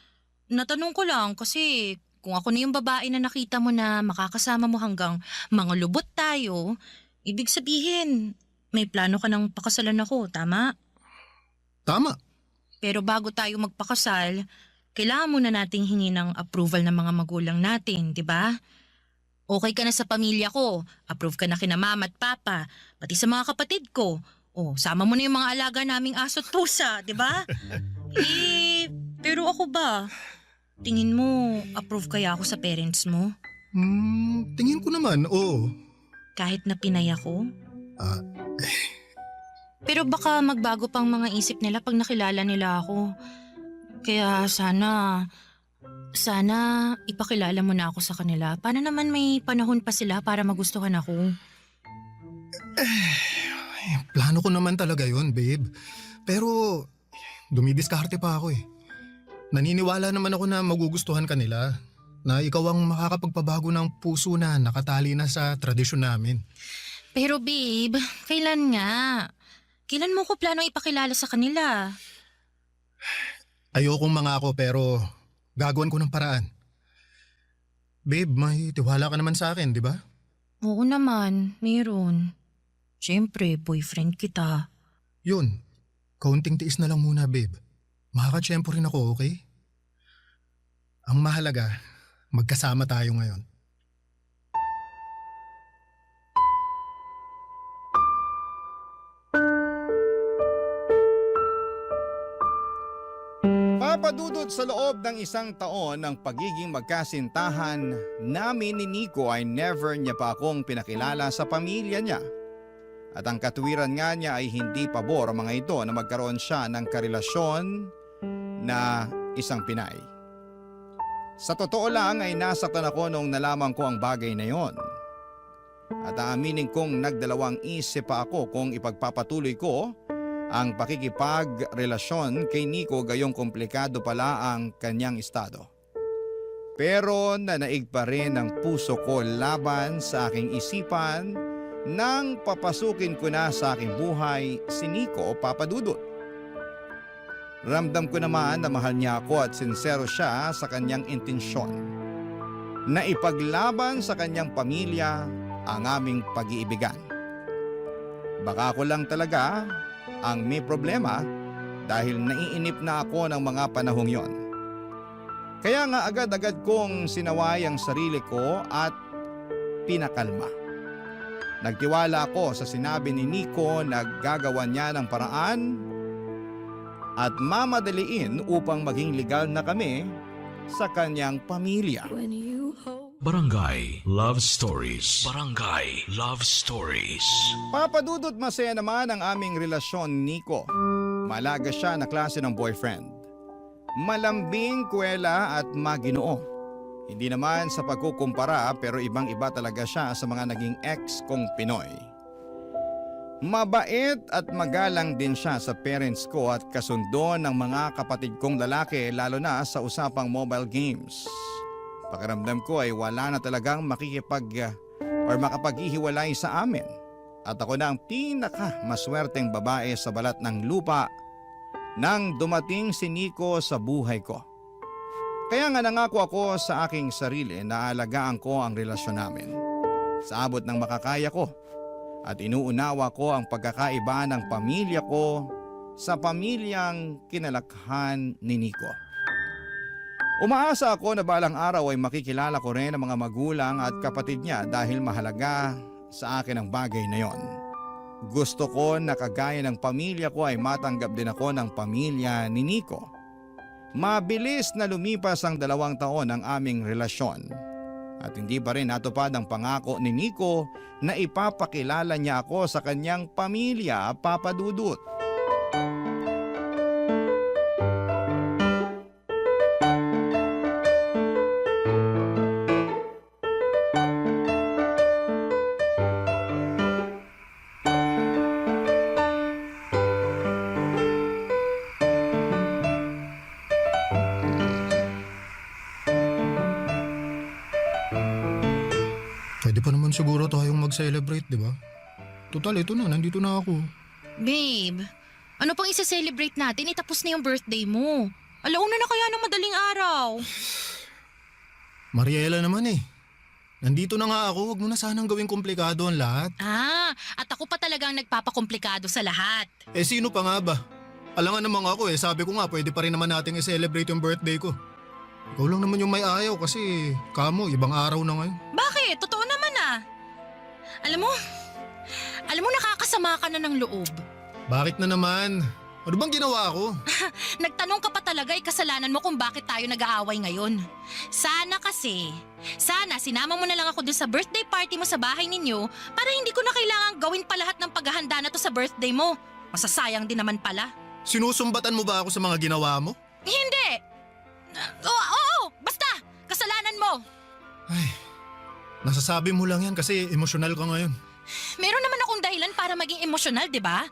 Natanong ko lang kasi kung ako na yung babae na nakita mo na makakasama mo hanggang mangulubot tayo, ibig sabihin, may plano ka ng pakasalan ako, tama? Tama. Pero bago tayo magpakasal, kailangan muna nating hingi ng approval ng mga magulang natin, di ba? Okay ka na sa pamilya ko, approve ka na kina mama at papa, pati sa mga kapatid ko. O, sama mo na yung mga alaga naming aso at pusa, di ba? Pero ako ba? Tingin mo, approve kaya ako sa parents mo? Tingin ko naman, oo. Kahit na pinay ako? Ah, Pero baka magbago pang mga isip nila pag nakilala nila ako. Kaya sana ipakilala mo na ako sa kanila. Paano naman may panahon pa sila para magustuhan ako? plano ko naman talaga yun, babe. Pero dumidiskarte pa ako Naniniwala naman ako na magugustuhan ka nila. Na ikaw ang makakapagpabago ng puso na nakatali na sa tradisyon namin. Pero babe, kailan nga? Kailan mo ko plano ipakilala sa kanila? Ayokong mangako pero gagawin ko ng paraan. Babe, may tiwala ka naman sa akin, di ba? Oo naman, meron. Siyempre, boyfriend kita. Yun, kaunting tiis na lang muna, babe. Makakatsyempo rin ako, okay? Ang mahalaga, magkasama tayo ngayon. Papadudod sa loob ng isang taon ng pagiging magkasintahan namin ni Nico ay never niya pa akong pinakilala sa pamilya niya. At ang katuwiran nga niya ay hindi pabor ang mga ito na magkaroon siya ng karelasyon na isang Pinay. Sa totoo lang ay nasaktan ako nung nalaman ko ang bagay na yon. At aaminin kong nagdalawang isip pa ako kung ipagpapatuloy ko ang pakikipagrelasyon kay Nico gayong komplikado pala ang kanyang estado. Pero nanaig pa rin ang puso ko laban sa aking isipan nang papasukin ko na sa aking buhay si Nico o Papadudot. Ramdam ko naman na mahal niya ako at sincero siya sa kanyang intensyon na ipaglaban sa kanyang pamilya ang aming pag-iibigan. Baka ako lang talaga ang may problema dahil naiinip na ako ng mga panahong yon. Kaya nga agad-agad kong sinaway ang sarili ko at pinakalma. Nagtiwala ako sa sinabi ni Nico na gagawa niya ng paraan at mamadaliin upang maging legal na kami sa kanyang pamilya. Barangay Love Stories. Barangay Love Stories. Papadudot masaya naman ang aming relasyon ni Nico. Malaga siya na klase ng boyfriend. Malambing, kuwela at maginoo. Hindi naman sa pagkukumpara pero ibang-iba talaga siya sa mga naging ex kong Pinoy. Mabait at magalang din siya sa parents ko at kasundo ng mga kapatid kong lalaki lalo na sa usapang mobile games. Pakiramdam ko ay wala na talagang makapaghihiwalay sa amin. At ako na ang pinaka maswerteng babae sa balat ng lupa nang dumating si Nico sa buhay ko. Kaya nga nangako ako sa aking sarili na alagaan ko ang relasyon namin sa abot ng makakaya ko at inuunawa ko ang pagkakaiba ng pamilya ko sa pamilyang kinalakhan ni Nico. Umaasa ako na balang araw ay makikilala ko rin ang mga magulang at kapatid niya dahil mahalaga sa akin ang bagay na yon. Gusto ko na kagaya ng pamilya ko ay matanggap din ako ng pamilya ni Nico. Mabilis na lumipas ang 2 taon ng aming relasyon at hindi pa rin natupad ang pangako ni Nico na ipapakilala niya ako sa kanyang pamilya, Papa Dudut. Pwede pa naman siguro tayong mag-celebrate, di ba? Total, ito na. Nandito na ako. Babe, ano pang isa-celebrate natin? Itapos na yung birthday mo. Alauna na kaya ng madaling araw. Mariela naman eh. Nandito na nga ako. Huwag mo na sanang gawing komplikado ang lahat. At ako pa talagang nagpapakomplikado sa lahat. Eh sino pa nga ba? Alangan naman ako eh. Sabi ko nga pwede pa rin naman nating i-celebrate yung birthday ko. Ikaw lang naman yung may ayaw kasi kamo, ibang araw na ngayon. Bakit? Totoo naman ah. Alam mo nakakasama ka na ng loob. Bakit na naman? Ano bang ginawa ko? Nagtanong ka pa talaga kasalanan mo kung bakit tayo nag-aaway ngayon. Sana sinama mo na lang ako dun sa birthday party mo sa bahay ninyo para hindi ko na kailangan gawin pa lahat ng paghahanda na to sa birthday mo. Masasayang din naman pala. Sinusumbatan mo ba ako sa mga ginawa mo? Hindi! Oo! Basta! Kasalanan mo! Ay, nasasabi mo lang yan kasi emosyonal ka ngayon. Meron naman akong dahilan para maging emosyonal, di ba?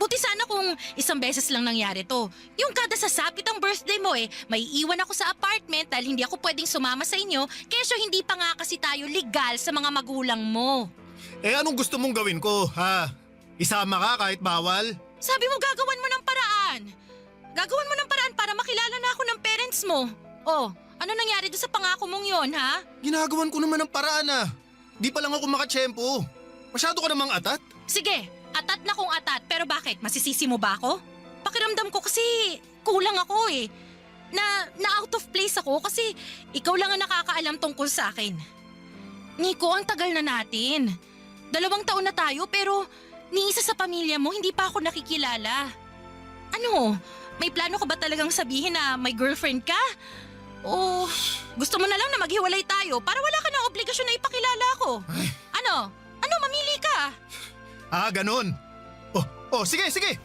Buti sana kung isang beses lang nangyari to. Yung kada sasapit ang birthday mo may iwan ako sa apartment dahil hindi ako pwedeng sumama sa inyo kesyo hindi pa nga kasi tayo legal sa mga magulang mo. Eh anong gusto mong gawin ko, ha? Isama ka kahit bawal? Sabi mo gagawan mo ng paraan. Gagawan mo ng paraan para makilala na ako ng parents mo. Oh, ano nangyari doon sa pangako mong yon, ha? Ginagawan ko naman ng paraan ah. Di pa lang ako makatsyempo. Masyado ka namang atat. Sige, atat na kung atat. Pero bakit? Masisisi mo ba ako? Pakiramdam ko kasi kulang ako Na out of place ako kasi ikaw lang ang nakakaalam tungkol sa akin. Nico, ang tagal na natin. 2 taon na tayo pero ni isa sa pamilya mo hindi pa ako nakikilala. Ano? May plano ka ba talagang sabihin na may girlfriend ka? O gusto mo na lang na maghiwalay tayo para wala ka ng obligasyon na ipakilala ako? Ano? Mamili ka? Ganun. Sige.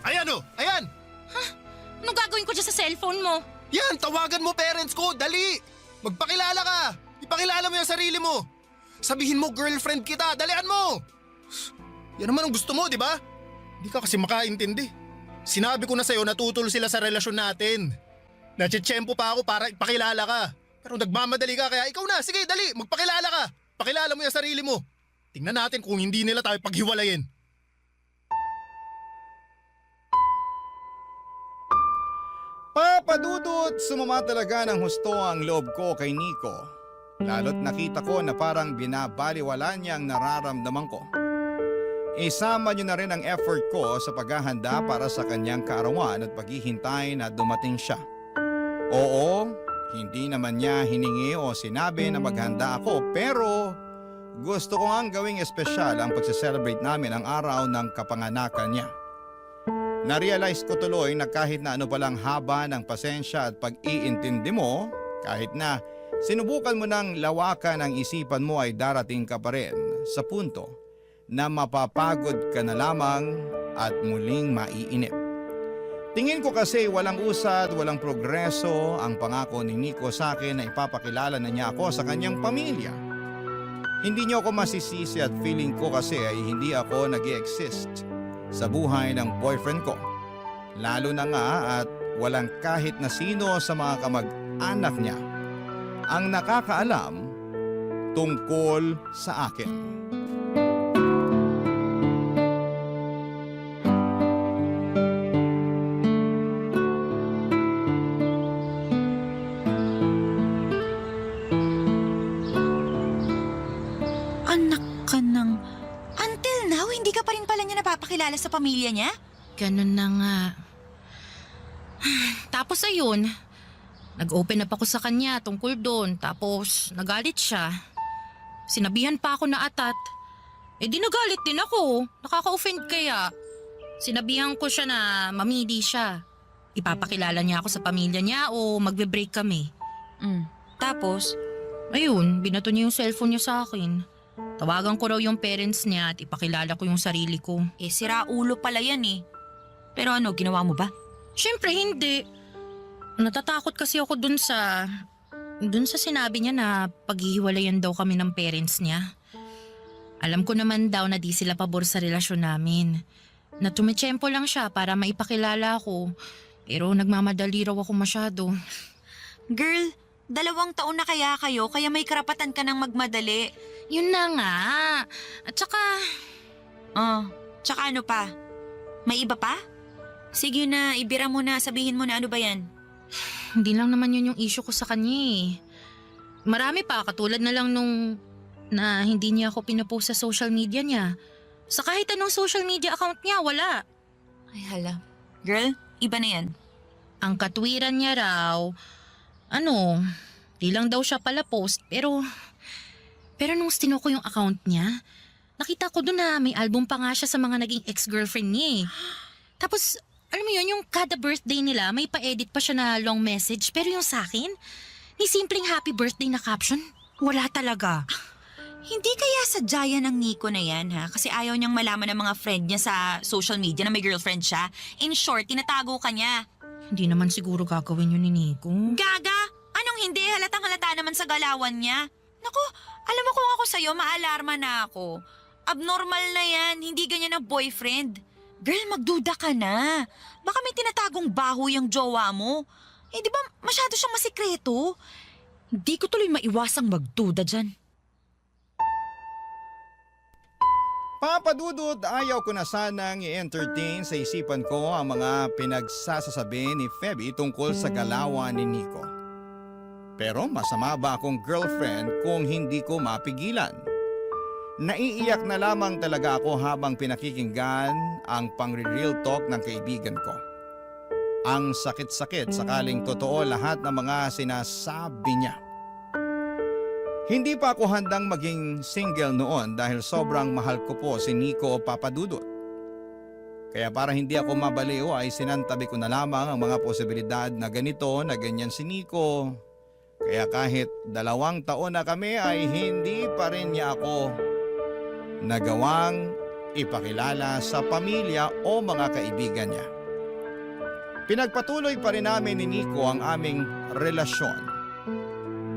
Ayan. Anong gagawin ko dyan sa cellphone mo? Yan, tawagan mo parents ko, dali. Magpakilala ka. Ipakilala mo yung sarili mo. Sabihin mo girlfriend kita, dalian mo. Yan naman ang gusto mo, di ba? Hindi ka kasi makaintindi. Sinabi ko na sa'yo natutol sila sa relasyon natin. Natsetsempo pa ako para ipakilala ka. Pero nagmamadali ka kaya ikaw na, sige dali, magpakilala ka. Pakilala mo yung sarili mo. Tingnan natin kung hindi nila tayo paghiwalayin. Papa Dudut, sumama talaga ng husto ang loob ko kay Nico. Lalo't nakita ko na parang binabaliwala niya ang nararamdaman ko. Isama niyo na rin ang effort ko sa paghahanda para sa kanyang kaarawan at paghihintay na dumating siya. Oo, hindi naman niya hiningi o sinabi na maghanda ako pero gusto ko ngang gawing espesyal ang pagse-celebrate namin ang araw ng kapanganakan niya. Na-realize ko tuloy na kahit na ano palang haba ng pasensya at pag-iintindi mo, kahit na sinubukan mo ng lawakan ang isipan mo ay darating ka pa rin sa punto na mapapagod ka na lamang at muling maiinip. Tingin ko kasi walang usad, walang progreso ang pangako ni Nico sa akin na ipapakilala na niya ako sa kanyang pamilya. Hindi niyo ako masisisi at feeling ko kasi ay hindi ako nag-i-exist sa buhay ng boyfriend ko. Lalo na nga at walang kahit na sino sa mga kamag-anak niya ang nakakaalam tungkol sa akin. ipakilala sa pamilya niya? Ganun na nga. Tapos ayun, nag-open up ako sa kanya tungkol doon. Tapos nagalit siya. Sinabihan pa ako na atat. Di nagalit din ako. Nakaka-offend kaya. Sinabihan ko siya na mamili siya. Ipapakilala niya ako sa pamilya niya o magbe-break kami. Tapos? Ayun, binato niya yung cellphone niya sa akin. Tawagan ko raw yung parents niya at ipakilala ko yung sarili ko. Sira ulo pala yan eh. Pero ano, ginawa mo ba? Siyempre hindi. Natatakot kasi ako dun sa sinabi niya na paghihiwalayan daw kami ng parents niya. Alam ko naman daw na di sila pabor sa relasyon namin. Na tumitsyempo lang siya para maipakilala ako. Pero nagmamadali raw ako masyado. Girl, 2 taon na kaya kayo, kaya may karapatan ka ng magmadali. Yun na nga. At saka, Tsaka ano pa? May iba pa? Sige na, ibira mo na, sabihin mo na ano ba yan? hindi lang naman yun yung issue ko sa kanya eh. Marami pa, katulad na lang nung na hindi niya ako pinapost sa social media niya. Sa kahit anong social media account niya, wala. Ay hala. Girl, iba na yan. Ang katwiran niya raw, di lang daw siya pala post, pero nung stino ko yung account niya, nakita ko doon na may album pa nga siya sa mga naging ex-girlfriend niya eh. Tapos, alam mo yun, yung kada birthday nila, may pa-edit pa siya na long message, pero yung sa akin, ni simpleng happy birthday na caption, wala talaga. Hindi kaya sadya yan ng Nico na yan ha? Kasi ayaw niyang malaman ng mga friend niya sa social media na may girlfriend siya. In short, tinatago ka niya. Hindi naman siguro gagawin yun ni Nico. Gaga! Anong hindi? Halatang halata naman sa galawan niya. Naku, alam mo kung ako sa'yo, maalarma na ako. Abnormal na yan, hindi ganyan ang boyfriend. Girl, magduda ka na. Baka may tinatagong baho yung jowa mo. Di ba masyado siyang masikreto? Hindi ko tuloy maiwasang magduda dyan. Papadudot, ayaw ko na sanang i-entertain sa isipan ko ang mga pinagsasasabi ni Feby tungkol sa galawan ni Nico. Pero masama ba akong girlfriend kung hindi ko mapigilan? Naiiyak na lamang talaga ako habang pinakikinggan ang pang-real talk ng kaibigan ko. Ang sakit-sakit sakaling totoo lahat ng mga sinasabi niya. Hindi pa ako handang maging single noon dahil sobrang mahal ko po si Nico Papadudot. Kaya para hindi ako mabaliw ay sinantabi ko na lamang ang mga posibilidad na ganito na ganyan si Nico. Kaya kahit 2 taon na kami ay hindi pa rin niya ako nagawang ipakilala sa pamilya o mga kaibigan niya. Pinagpatuloy pa rin namin ni Nico ang aming relasyon.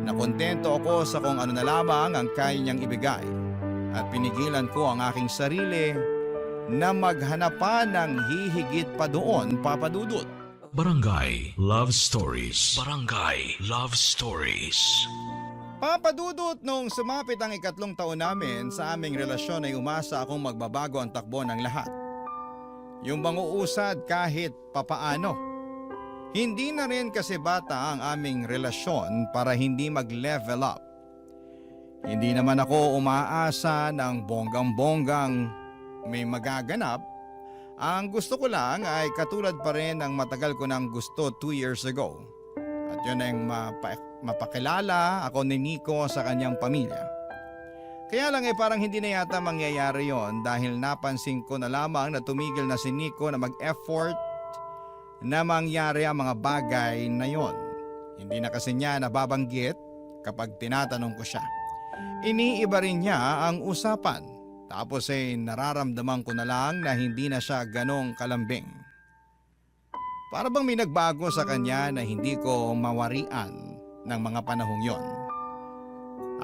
Nakontento ako sa kung ano na lamang ang kaya niyang ibigay at pinigilan ko ang aking sarili na maghanap pa ng hihigit pa doon, Papadudot. Barangay Love Stories. Barangay Love Stories. Papadudot, nung sumapit ang 3 taon namin sa aming relasyon ay umasa akong magbabago ang takbo ng lahat. Yung banguusad kahit papaano. Hindi na rin kasi bata ang aming relasyon para hindi mag-level up. Hindi naman ako umaasa ng bonggang-bonggang may magaganap. Ang gusto ko lang ay katulad pa rin ng matagal ko nang gusto 2 years ago. At yun ang mapakilala ako ni Nico sa kanyang pamilya. Kaya lang parang hindi na yata mangyayari yon dahil napansin ko na lamang na tumigil na si Nico na mag-effort na mangyari ang mga bagay na yon. Hindi na kasi niya nababanggit kapag tinatanong ko siya. Iniiba rin niya ang usapan. Tapos nararamdaman ko na lang na hindi na siya ganong kalambing. Para bang may nagbago sa kanya na hindi ko mawarian ng mga panahong yon.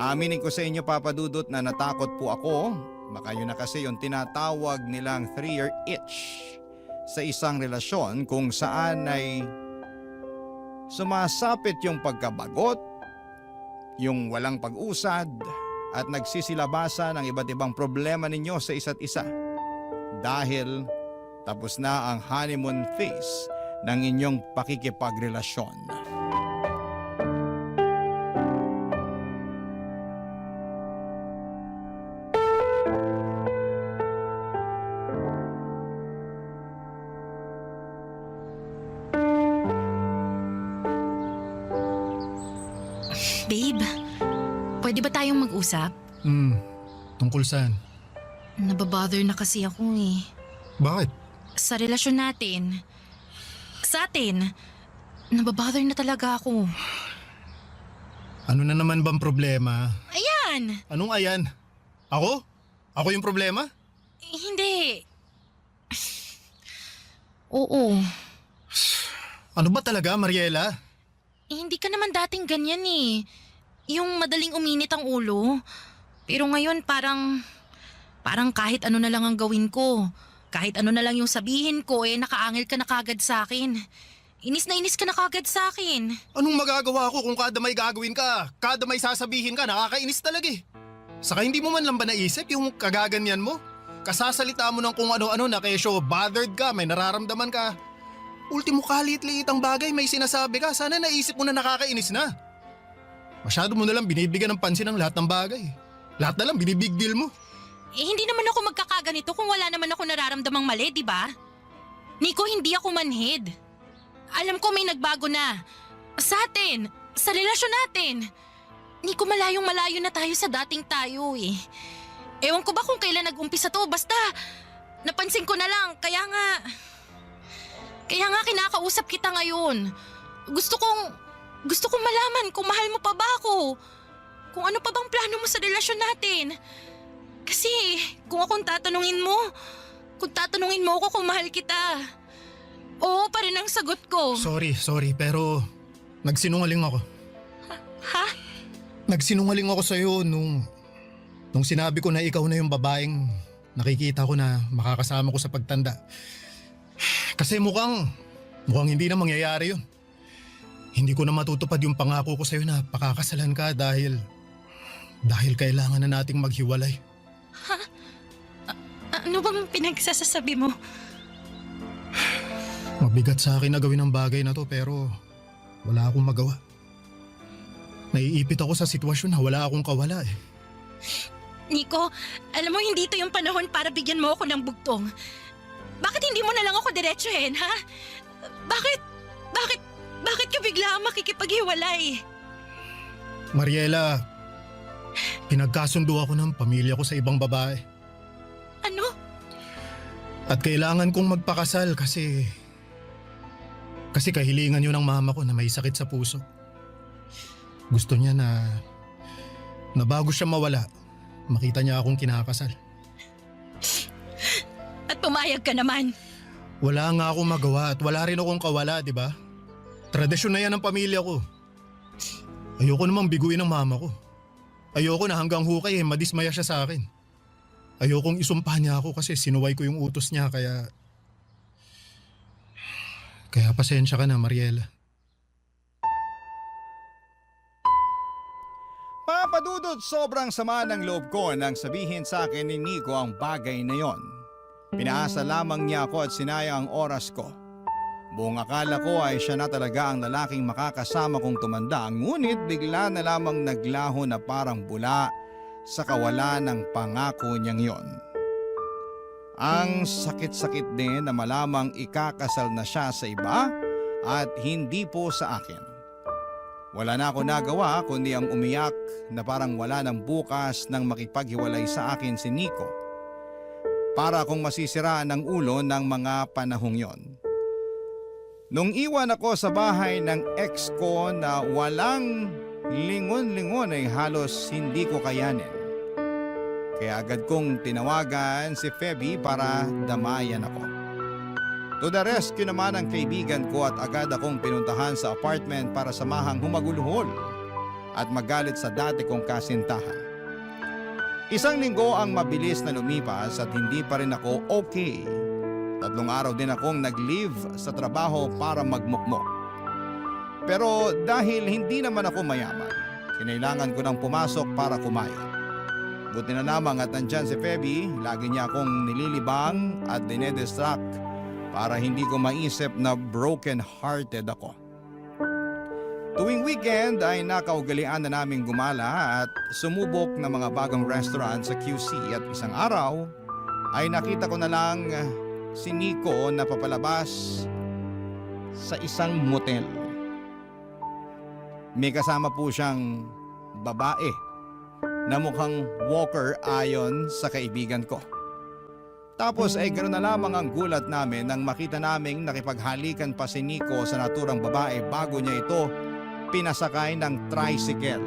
Aminin ko sa inyo, Papadudot, na natakot po ako. Baka yun na kasi yung tinatawag nilang 3-year itch sa isang relasyon kung saan ay sumasapit yung pagkabagot, yung walang pag-usad, at nagsisilabasan ng iba't ibang problema ninyo sa isa't isa. Dahil tapos na ang honeymoon phase ng inyong pakikipagrelasyon. Babe, pwede ba tayong mag-usap? Tungkol saan? Nababother na kasi ako eh. Bakit? Sa relasyon natin. Sa atin. Nababother na talaga ako. Ano na naman bang problema? Ayan! Anong ayan? Ako? Ako yung problema? Hindi. Oo. Ano ba talaga, Mariela? Hindi ka naman dating ganyan eh. Yung madaling uminit ang ulo. Pero ngayon parang kahit ano na lang ang gawin ko. Kahit ano na lang yung sabihin ko nakaangil ka na kagad sa akin. Inis na inis ka na kagad sa akin. Anong magagawa ko kung kada may gagawin ka, kada may sasabihin ka, nakakainis talaga eh. Saka hindi mo man lang ba naisip yung kagaganyan mo? Kasasalita mo ng kung ano-ano na kesyo bothered ka, may nararamdaman ka. Ultimo kalit-liit ang bagay, may sinasabi ka, sana naisip mo na nakakainis na. Masyado mo na lang binibigyan ng pansin ang lahat ng bagay. Lahat na lang binibig deal mo. Hindi naman ako magkakaganito kung wala naman ako nararamdamang mali, di ba? Nico, hindi ako manhid. Alam ko may nagbago na. Sa atin, sa relasyon natin. Nico, malayong-malayo na tayo sa dating tayo eh. Ewan ko ba kung kailan nag-umpisa to, basta napansin ko na lang, kaya nga kinakausap kita ngayon. Gusto kong malaman kung mahal mo pa ba ako. Kung ano pa bang plano mo sa relasyon natin. Kasi kung tatanungin mo ako kung mahal kita. Oo pa rin ang sagot ko. Sorry, pero nagsinungaling ako. Ha? Nagsinungaling ako sa'yo nung sinabi ko na ikaw na yung babaeng nakikita ko na makakasama ko sa pagtanda. Kasi mukhang hindi na mangyayari yun. Hindi ko na matutupad yung pangako ko sa'yo na pakakasalan ka dahil kailangan na nating maghiwalay. Ha? Ano bang pinagsasasabi mo? Mabigat sa akin na gawin ang bagay na to pero wala akong magawa. Naiipit ako sa sitwasyon na wala akong kawala eh. Nico, alam mo hindi ito yung panahon para bigyan mo ako ng bugtong. Bakit hindi mo na lang ako diretsuhin, ha? Bakit ka bigla makikipaghiwalay? Mariela, pinagkasundo ako ng pamilya ko sa ibang babae. Ano? At kailangan kong magpakasal kasi kahilingan yun ng mama ko na may sakit sa puso. Gusto niya na bago siya mawala, makita niya akong kinakasal. At pumayag ka naman. Wala nga akong magawa at wala rin akong kawala, di ba? Tradisyon na yan ng pamilya ko. Ayoko namang biguin ng mama ko. Ayoko na hanggang hukay madismaya siya sa akin. Ayokong isumpa niya ako kasi sinuway ko yung utos niya kaya pasensya ka na, Mariela. Papadudot, sobrang sama ng loob ko nang sabihin sa akin ni Nico ang bagay na yon. Pinaasa lamang niya ako at sinayang ang oras ko. Buong akala ko ay siya na talaga ang lalaking makakasama kong tumanda, ngunit bigla na lamang naglaho na parang bula sa kawalan ng pangako niyang yon. Ang sakit-sakit din na malamang ikakasal na siya sa iba at hindi po sa akin. Wala na ako nagawa kundi ang umiyak na parang wala ng bukas nang makipaghiwalay sa akin si Nico. Para akong masisiraan ng ulo ng mga panahong yon. Nung iwan ako sa bahay ng ex ko na walang lingon-lingon ay halos hindi ko kayanin. Kaya agad kong tinawagan si Feby para damayan ako. To the rescue naman ang kaibigan ko at agad akong pinuntahan sa apartment para samahang humaguluhol at magalit sa dati kong kasintahan. Isang linggo ang mabilis na lumipas at hindi pa rin ako okay. 3 araw din akong nag-leave sa trabaho para magmukmok. Pero dahil hindi naman ako mayaman, kinailangan ko nang pumasok para kumayod. Buti na lamang at nandyan si Feby, lagi niya akong nililibang at dinedistract para hindi ko maisip na broken-hearted ako. Tuwing weekend ay nakaugalian na naming gumala at sumubok ng mga bagong restaurant sa QC at isang araw ay nakita ko na lang si Nico na papalabas sa isang motel. May kasama po siyang babae na mukhang walker ayon sa kaibigan ko. Tapos ay ganoon na lamang ang gulat namin nang makita naming nakipaghalikan pa si Nico sa naturang babae bago niya ito pinasakay ng tricycle.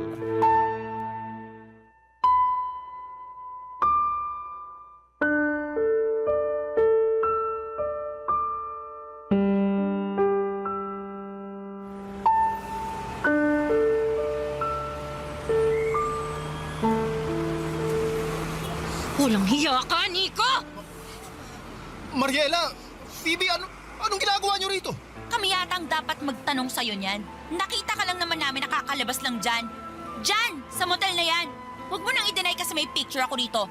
Walang hiya ka, Nico! Mariela! Phoebe, anong ginagawa niyo rito? Kami yatang dapat magtanong sa'yo niyan. Nakita ka lang naman namin nakakalabas lang dyan. Dyan! Sa motel na yan! Huwag mo nang i-deny kasi may picture ako dito.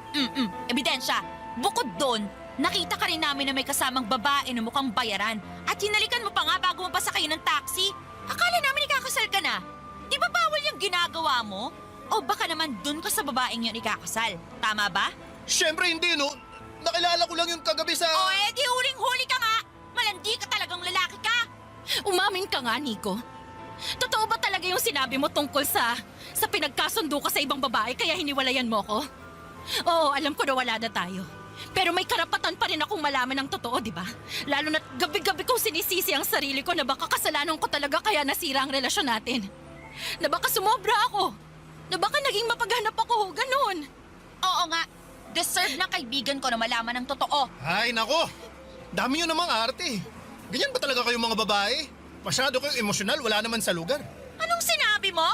Ebidensya. Bukod doon, nakita ka rin namin na may kasamang babae na mukhang bayaran. At hinalikan mo pa nga bago mo pasakayin ng taxi. Akala namin ikakasal ka na. Di ba bawal yung ginagawa mo? O baka naman dun ka sa babaeng yun ikakasal. Tama ba? Siyempre hindi, no? Nakilala ko lang yung kagabi sa... O di huling-huli ka nga! Malandi ka talagang lalaki ka! Umamin ka nga, Nico. Totoo ba talaga yung sinabi mo tungkol sa pinagkasundo ka sa ibang babae kaya hiniwalayan mo ko? Oo, alam ko na wala na tayo. Pero may karapatan pa rin akong malaman ng totoo, di ba? Lalo na't gabi-gabi kong sinisisi ang sarili ko na baka kasalanan ko talaga kaya nasira ang relasyon natin. Na baka sumobra ako. Na baka naging mapaghanap ako, ganun. Oo nga, deserve ng kaibigan ko na malaman ng totoo. Ay, nako! Dami nyo namang arte. Ganyan ba talaga kayong mga babae? Masyado kayong emosyonal, wala naman sa lugar. Anong sinabi mo?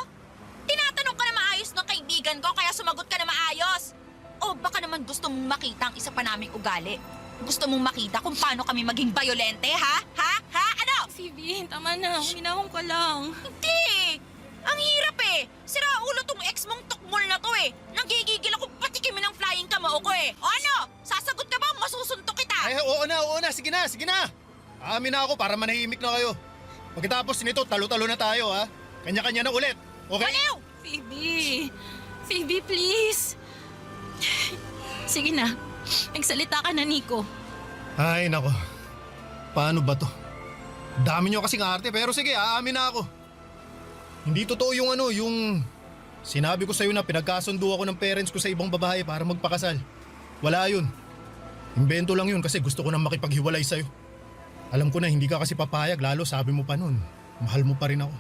Tinatanong ka na maayos ng kaibigan ko kaya sumagot ka na maayos. O baka naman gusto mong makita ang isa pa naming ugali. Gusto mong makita kung paano kami maging bayolente, ha? Ha? Ha? Ano? Phoebe, tama na. Minahong ka lang. Hindi! Ang hirap eh! Sira ulo tong ex mong tukmol na to eh! Nanggigigil ako patikimin ng flying kamao ko eh! O ano? Sasagot ka ba? Masusuntok kita! Ay, oo na. Sige na. Amin na ako para manahimik na kayo. Pagkatapos nito, talo-talo na tayo, ha? Kanya-kanya na ulit, okay? Baliw! Phoebe, please. Sige na. Magsalita ka na, Nico. Ay, nako. Paano ba to? Dami nyo kasing arte, pero sige, aamin na ako. Hindi totoo yung sinabi ko sa'yo na pinagkasundo ako ng parents ko sa ibang babae para magpakasal. Wala yun. Imbento lang yun kasi gusto ko nang makipaghiwalay sa'yo. Alam ko na hindi ka kasi papayag, lalo sabi mo pa nun, mahal mo pa rin ako.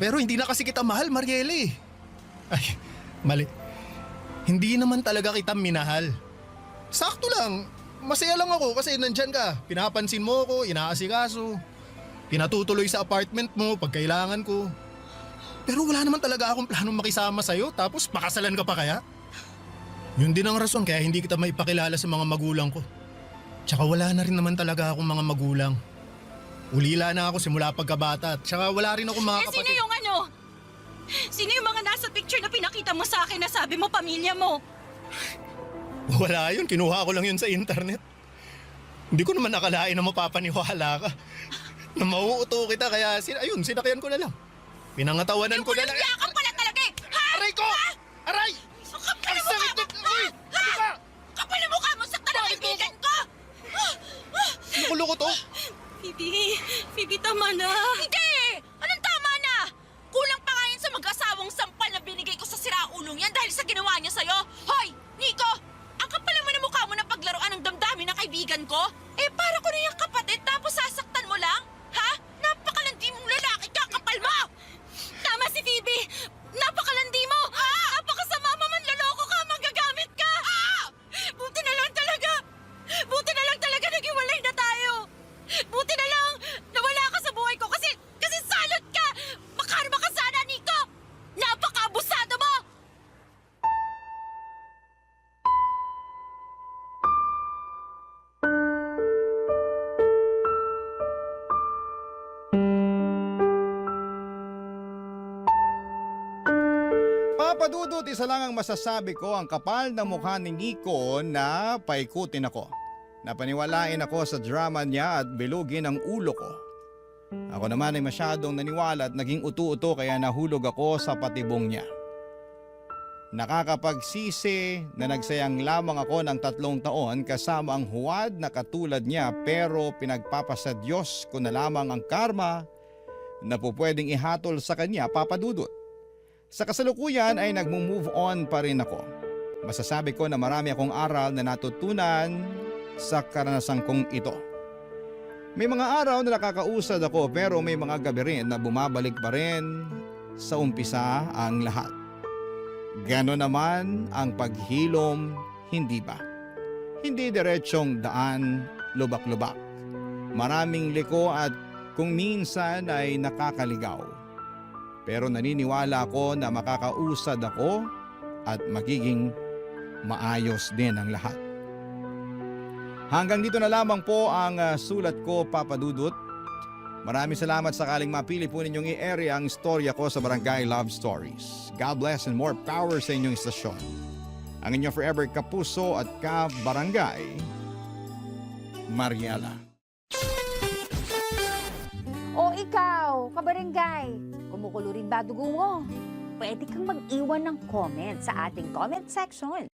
Pero hindi na kasi kita mahal, Mariela eh. Ay, mali. Hindi naman talaga kita minahal. Sakto lang, masaya lang ako kasi nandyan ka. Pinapansin mo ako, inaasikaso. Pinatutuloy sa apartment mo pag kailangan ko. Pero wala naman talaga akong planong makisama sa'yo tapos pakasalan ka pa kaya? Yun din ang rason kaya hindi kita maipakilala sa mga magulang ko. Tsaka wala na rin naman talaga akong mga magulang. Ulila na ako simula pagkabata. Tsaka wala rin akong mga kapatid. Sino yung ano? Sino yung mga nasa picture na pinakita mo sa akin na sabi mo pamilya mo? Wala yun, kinuha ko lang yun sa internet. Hindi ko naman nakalain na mapapaniwala ka. Na mauuto kita kaya sinakyan ko na lang. Pinangatawanan ko na lang. Walang yakap pala talaga eh! Ha? Aray ko! Ha? Aray! Ang kapal na Ang mukha sakit mo! na- Uy! Ha? Ano ba? Kapal na mukha mo! Sakta ng kaibigan ko! Loko-loko to? Phoebe, tama na. Hindi! Anong tama na? Kulang pa nga yan sa mag-asawang sampal na binigay ko sa siraulong yan dahil sa ginawa niya sa'yo. Hoy! Nico! Ang kapal naman ng mukha mo na paglaruan ng damdamin ng kaibigan ko? Para ko na yung kapatid tapos sasaktan mo lang? Ha? Napakalandi mong lalaki ka! Kapal mo! Tama si Phoebe. Napakalandi mo. Napakasama mo man, loloko ka, magagamit ka. Buti na lang talaga naghiwalay na tayo. Buti na lang nawala ka sa buhay ko kasi salot ka. Makarma ka sana, Nico. Napaka-abusado mo. Papadudot, isa lang ang masasabi ko, ang kapal na mukha ni Nico na paikutin ako. Napaniwalain ako sa drama niya at bilugin ang ulo ko. Ako naman ay masyadong naniwala at naging utu-uto kaya nahulog ako sa patibong niya. Nakakapagsisi na nagsayang lamang ako ng 3 taon kasama ang huwad na katulad niya pero pinagpapasa Diyos ko na lamang ang karma na pupwedeng ihatol sa kanya, papadudot. Sa kasalukuyan ay nagmo-move on pa rin ako. Masasabi ko na marami akong aral na natutunan sa karanasan kong ito. May mga araw na nakakausad ako pero may mga gabi rin na bumabalik pa rin sa umpisa ang lahat. Gano'n naman ang paghilom, hindi ba? Hindi diretsong daan, lubak-lubak. Maraming liko at kung minsan ay nakakaligaw. Pero naniniwala ako na makakausad ako at magiging maayos din ang lahat. Hanggang dito na lamang po ang sulat ko, Papa Dudut. Maraming salamat sakaling mapili po ninyong i-area ang istorya ko sa Barangay Love Stories. God bless and more power sa inyong istasyon. Ang inyong forever kapuso at ka-barangay, Mariela. O ikaw, kabarangay, kumukulo rin ba dugo mo? Pwede kang mag-iwan ng comment sa ating comment section.